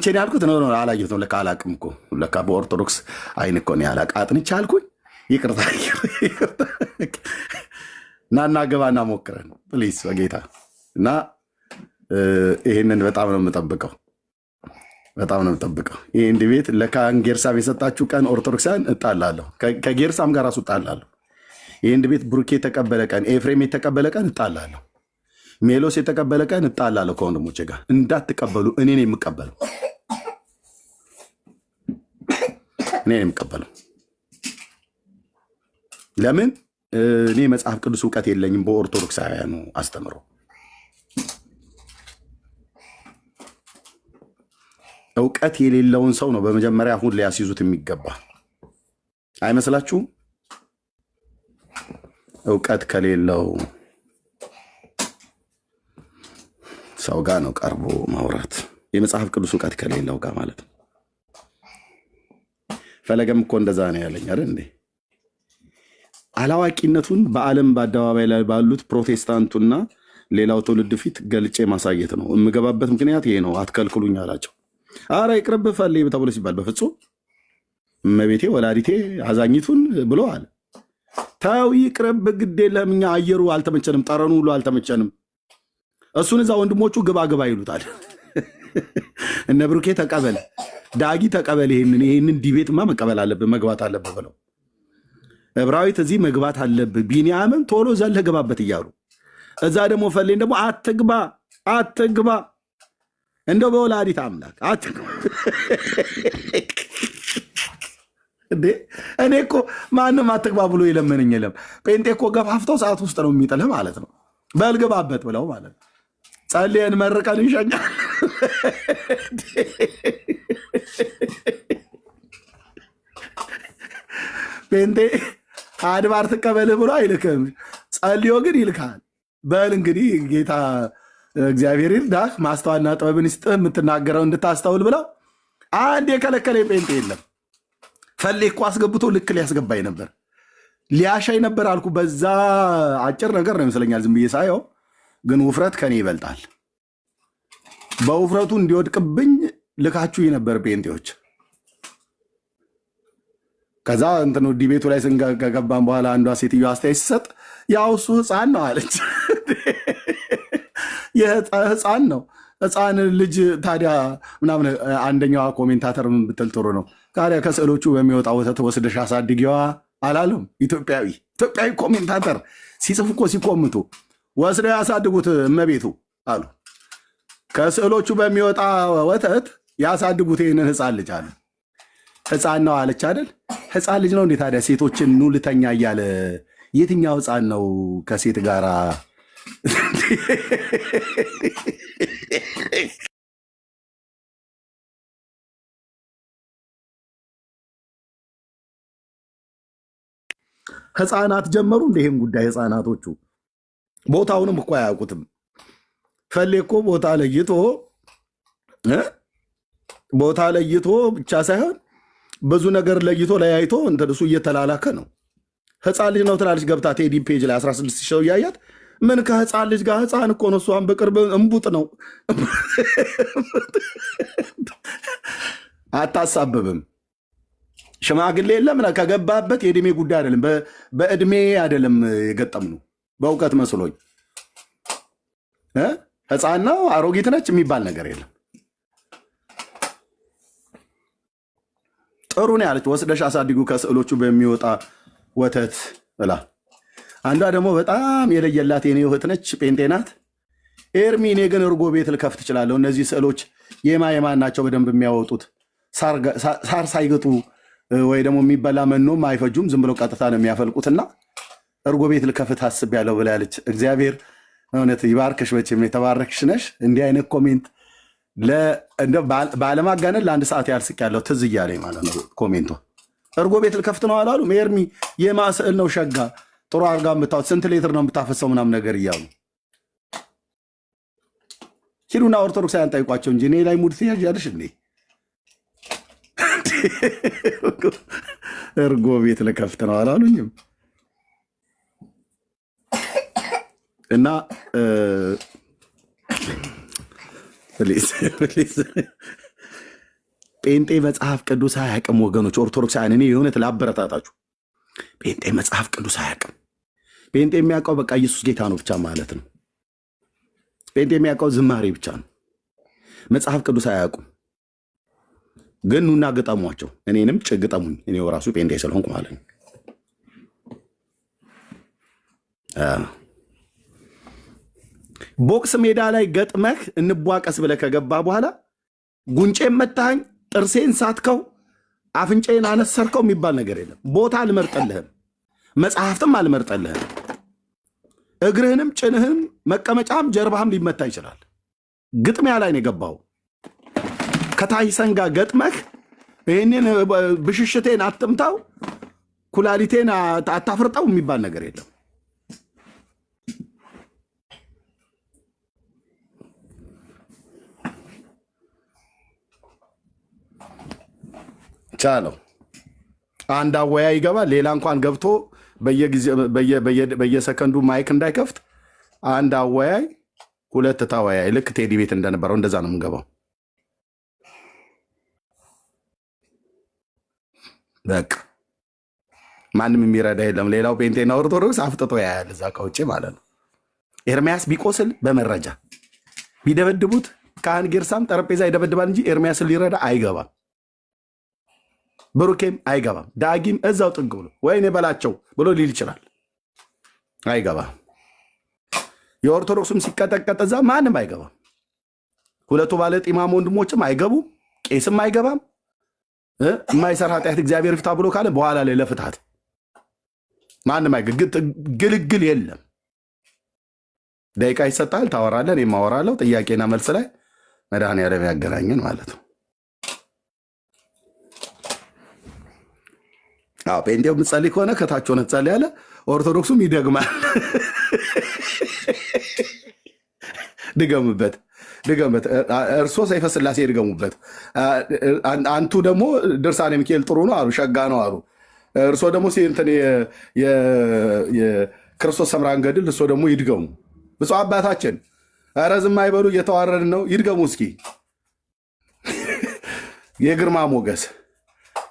ነው ያልኩት። ነው አላየሁትም። ለካ አላቅም እኮ ለካ በኦርቶዶክስ አይን እኮ ነው ያላቅ አጥንቼ አልኩኝ። ይቅርታ ናና ገባና ሞክረን ፕሊስ በጌታ እና ይህንን በጣም ነው የምጠብቀው። ይህ ቤት ለካንጌርሳም የሰጣችሁ ቀን ኦርቶዶክሳን እጣላለሁ፣ ከጌርሳም ጋር ራሱ እጣላለሁ። ይህን ቤት ብሩኬ የተቀበለ ቀን፣ ኤፍሬም የተቀበለ ቀን እጣላለሁ፣ ሜሎስ የተቀበለ ቀን እጣላለሁ ከወንድሞቼ ጋር። እንዳትቀበሉ፣ እኔ ነው የምቀበለው። ለምን? እኔ መጽሐፍ ቅዱስ እውቀት የለኝም በኦርቶዶክሳውያኑ አስተምሮ። እውቀት የሌለውን ሰው ነው በመጀመሪያ አሁን ሊያስይዙት የሚገባ አይመስላችሁም? እውቀት ከሌለው ሰው ጋር ነው ቀርቦ ማውራት። የመጽሐፍ ቅዱስ እውቀት ከሌለው ጋር ማለት ነው። ፈለገም እኮ እንደዛ ነው ያለኝ አይደል እንዴ? አላዋቂነቱን በዓለም በአደባባይ ላይ ባሉት ፕሮቴስታንቱና ሌላው ትውልድ ፊት ገልጬ ማሳየት ነው። የምገባበት ምክንያት ይሄ ነው። አትከልክሉኝ አላቸው። አረ ይቅርብ ፈልይ ተብሎ ሲባል በፍጹም እመቤቴ ወላዲቴ አዛኝቱን ብሎ አለ። ተው ይቅርብ፣ ግድ የለም እኛ አየሩ አልተመቸንም፣ ጠረኑ ሁሉ አልተመቸንም። እሱን እዛ ወንድሞቹ ግባ ይሉታል። እነ ብሩኬ ተቀበል፣ ዳጊ ተቀበል፣ ይህንን ዲቤትማ መቀበል አለብህ፣ መግባት አለብህ ብለው ዕብራዊት እዚህ መግባት አለብህ፣ ቢንያምም ቶሎ ዘለህ ገባበት እያሉ እዛ ደግሞ ፈሌን ደግሞ አትግባ እንደው በወላዲት አምላክ እኔ እኮ ማንም አትግባ ብሎ የለመነኝ የለም። ጴንጤ እኮ ገፋፍተው ሰዓት ውስጥ ነው የሚጥልህ ማለት ነው። በልግባበት ብለው ማለት ነው። ጸልየን መርቀን ይሸኛል። ጴንጤ አድባር ትቀበልህ ብሎ አይልክም፣ ጸልዮ ግን ይልካል። በል እንግዲህ ጌታ እግዚአብሔር ይርዳህ፣ ማስተዋልና ጥበብን ይስጥህ፣ የምትናገረው እንድታስተውል ብለው አንድ የከለከለ ጴንጤ የለም። ፈሌ እኮ አስገብቶ ልክ ሊያስገባኝ ነበር፣ ሊያሻይ ነበር አልኩ። በዛ አጭር ነገር ነው ይመስለኛል ዝም ብዬ ሳየው፣ ግን ውፍረት ከኔ ይበልጣል። በውፍረቱ እንዲወድቅብኝ ልካችሁ ነበር ጴንጤዎች። ከዛ እንትኑ ዲቤቱ ላይ ስንገባን በኋላ አንዷ ሴትዮ አስተያየት ሲሰጥ ያው እሱ ህፃን ነው አለች። ህፃን ነው ህፃን ልጅ ታዲያ ምናምን። አንደኛዋ ኮሜንታተር ምን ብትል ጥሩ ነው ታዲያ ከስዕሎቹ በሚወጣ ወተት ወስደሽ አሳድጊዋ አላለም? ኢትዮጵያዊ ኮሜንታተር ሲጽፉ እኮ ሲኮምቱ ወስደው ያሳድጉት እመቤቱ አሉ። ከስዕሎቹ በሚወጣ ወተት ያሳድጉት ይህንን ህፃን ልጅ አለ። ህፃን ነው አለች አይደል? ህፃን ልጅ ነው እንዴ ታዲያ ሴቶችን ኑ ልተኛ እያለ? የትኛው ህፃን ነው ከሴት ጋራ? ህፃናት ጀመሩ እንደ ይህም ጉዳይ። ህፃናቶቹ ቦታውንም እኮ አያውቁትም። ፈሌ እኮ ቦታ ለይቶ እ? ቦታ ለይቶ ብቻ ሳይሆን ብዙ ነገር ለይቶ ለያይቶ እሱ እየተላላከ ነው። ህፃን ልጅ ነው ትላለች ገብታ ቴዲ ፔጅ ላይ 16 ሺህ እያያት ምን ከህፃን ልጅ ጋር ህፃን እኮ ነው። እሷን በቅርብ እንቡጥ ነው። አታሳብብም። ሽማግሌ የለም ከገባበት የእድሜ ጉዳይ አይደለም። በእድሜ አይደለም የገጠም ነው። በእውቀት መስሎኝ ህፃን ነው አሮጊት ነች የሚባል ነገር የለም። ጥሩ ነው ያለች ወስደሽ አሳድጉ ከስዕሎቹ በሚወጣ ወተት ብላ። አንዷ ደግሞ በጣም የለየላት የኔ እህት ነች፣ ጴንጤ ናት። ኤርሚ እኔ ግን እርጎ ቤት ልከፍት እችላለሁ። እነዚህ ስዕሎች የማን ናቸው በደንብ የሚያወጡት? ሳር ሳይግጡ ወይ ደግሞ የሚበላ መኖም አይፈጁም፣ ዝም ብለው ቀጥታ ነው የሚያፈልቁትና እርጎ ቤት ልከፍት አስቤያለሁ ብላ ያለች። እግዚአብሔር እውነት ይባርክሽ፣ መቼም የተባረክሽ ነሽ። እንዲህ አይነት ኮሜንት ባለማጋነን ለአንድ ሰዓት ያልስቅ ያለው ትዝ እያለኝ ማለት ነው። ኮሜንቷ እርጎ ቤት ልከፍት ነው አላሉ ኤርሚ የማስዕል ነው ሸጋ ጥሩ አርጋ የምታወት ስንት ሌትር ነው የምታፈሰው ምናምን ነገር እያሉ ሂዱና ኦርቶዶክሳውያን ጠይቋቸው እንጂ እኔ ላይ ሙድ ትያዣለሽ እንዴ? እርጎ ቤት ልከፍት ነው አላሉኝም። እና ጴንጤ መጽሐፍ ቅዱስ አያውቅም ወገኖች፣ ኦርቶዶክሳውያን እኔ የእውነት ላበረታታችሁ። ጴንጤ መጽሐፍ ቅዱስ አያውቅም። ጴንጤ የሚያውቀው በቃ ኢየሱስ ጌታ ነው ብቻ ማለት ነው። ጴንጤ የሚያውቀው ዝማሬ ብቻ ነው። መጽሐፍ ቅዱስ አያውቁም። ግን ኑና ግጠሟቸው፣ እኔንም ግጠሙኝ። እኔው ራሱ ጴንጤ ስለሆንኩ ማለት ነው። ቦክስ ሜዳ ላይ ገጥመህ እንቧቀስ ብለህ ከገባ በኋላ ጉንጬን መታኝ፣ ጥርሴን ሳትከው፣ አፍንጬን አነሰርከው የሚባል ነገር የለም። ቦታ አልመርጠልህም፣ መጽሐፍትም አልመርጠልህም። እግርህንም ጭንህም መቀመጫም ጀርባህም ሊመታ ይችላል። ግጥሚያ ላይ ነው የገባው። ከታይሰን ጋር ገጥመህ ይህንን ብሽሽቴን አትምታው፣ ኩላሊቴን አታፍርጠው የሚባል ነገር የለም። ቻለው አንድ አወያይ ይገባል። ሌላ እንኳን ገብቶ በየሰከንዱ ማይክ እንዳይከፍት አንድ አወያይ ሁለት ታወያይ፣ ልክ ቴዲ ቤት እንደነበረው እንደዛ ነው የምንገባው። በቃ ማንም የሚረዳ የለም። ሌላው ጴንጤና ኦርቶዶክስ አፍጥጦ ያያል እዛ ከውጭ ማለት ነው። ኤርሚያስ ቢቆስል በመረጃ ቢደበድቡት ካህን ጌርሳም ጠረጴዛ ይደበድባል እንጂ ኤርሚያስን ሊረዳ አይገባም። ብሩኬም አይገባም። ዳጊም እዛው ጥግ ብሎ ወይኔ በላቸው ብሎ ሊል ይችላል። አይገባም። የኦርቶዶክሱም ሲቀጠቀጥ እዛ ማንም አይገባም። ሁለቱ ባለ ጢማም ወንድሞችም አይገቡም። ቄስም አይገባም። የማይሰራ ኃጢአት እግዚአብሔር ፍታ ብሎ ካለ በኋላ ላይ ለፍትሃት ማንም ግልግል የለም። ደቂቃ ይሰጣል፣ ታወራለን፣ እኔም አወራለሁ። ጥያቄና መልስ ላይ መድኃኔዓለም ያገናኘን ማለት ነው። ጴንጤው የምትጸልይ ከሆነ ከታች ሆነ ትጸልያለህ። ኦርቶዶክሱም ይደግማል። ድገምበት። እርሶ ሰይፈ ሥላሴ ይድገሙበት። አንቱ ደግሞ ድርሳነ ሚካኤል ጥሩ ነው አሉ፣ ሸጋ ነው አሉ። እርሶ ደግሞ የክርስቶስ ሰምራን ገድል እርሶ ደግሞ ይድገሙ። ብፁዕ አባታችን ኧረ ዝም አይበሉ፣ እየተዋረድን ነው። ይድገሙ እስኪ የግርማ ሞገስ።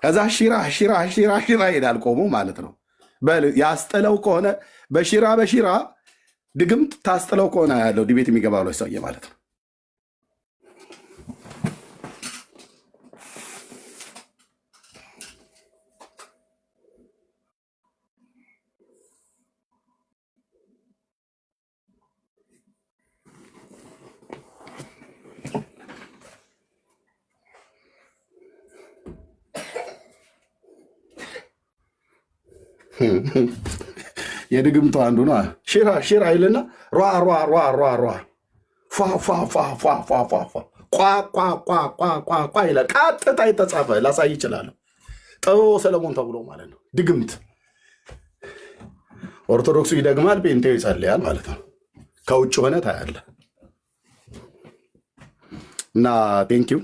ከዛ ሺራ ይሄዳል ቆሞ ማለት ነው። ያስጥለው ከሆነ በሺራ ድግምት ታስጥለው ከሆነ ያለው ዲቤት የሚገባ ብሎ ሰውዬ ማለት ነው። የድግምቱ አንዱ ነው። ሺራ ይልና ሯ ቋ ይላል። ቀጥታ የተጻፈ ላሳይ ይችላል። ጥበበ ሰለሞን ተብሎ ማለት ነው። ድግምት ኦርቶዶክሱ ይደግማል፣ ጴንጤው ይጸልያል ማለት ነው። ከውጭ ሆነ ታያለ። እና ቴንኪው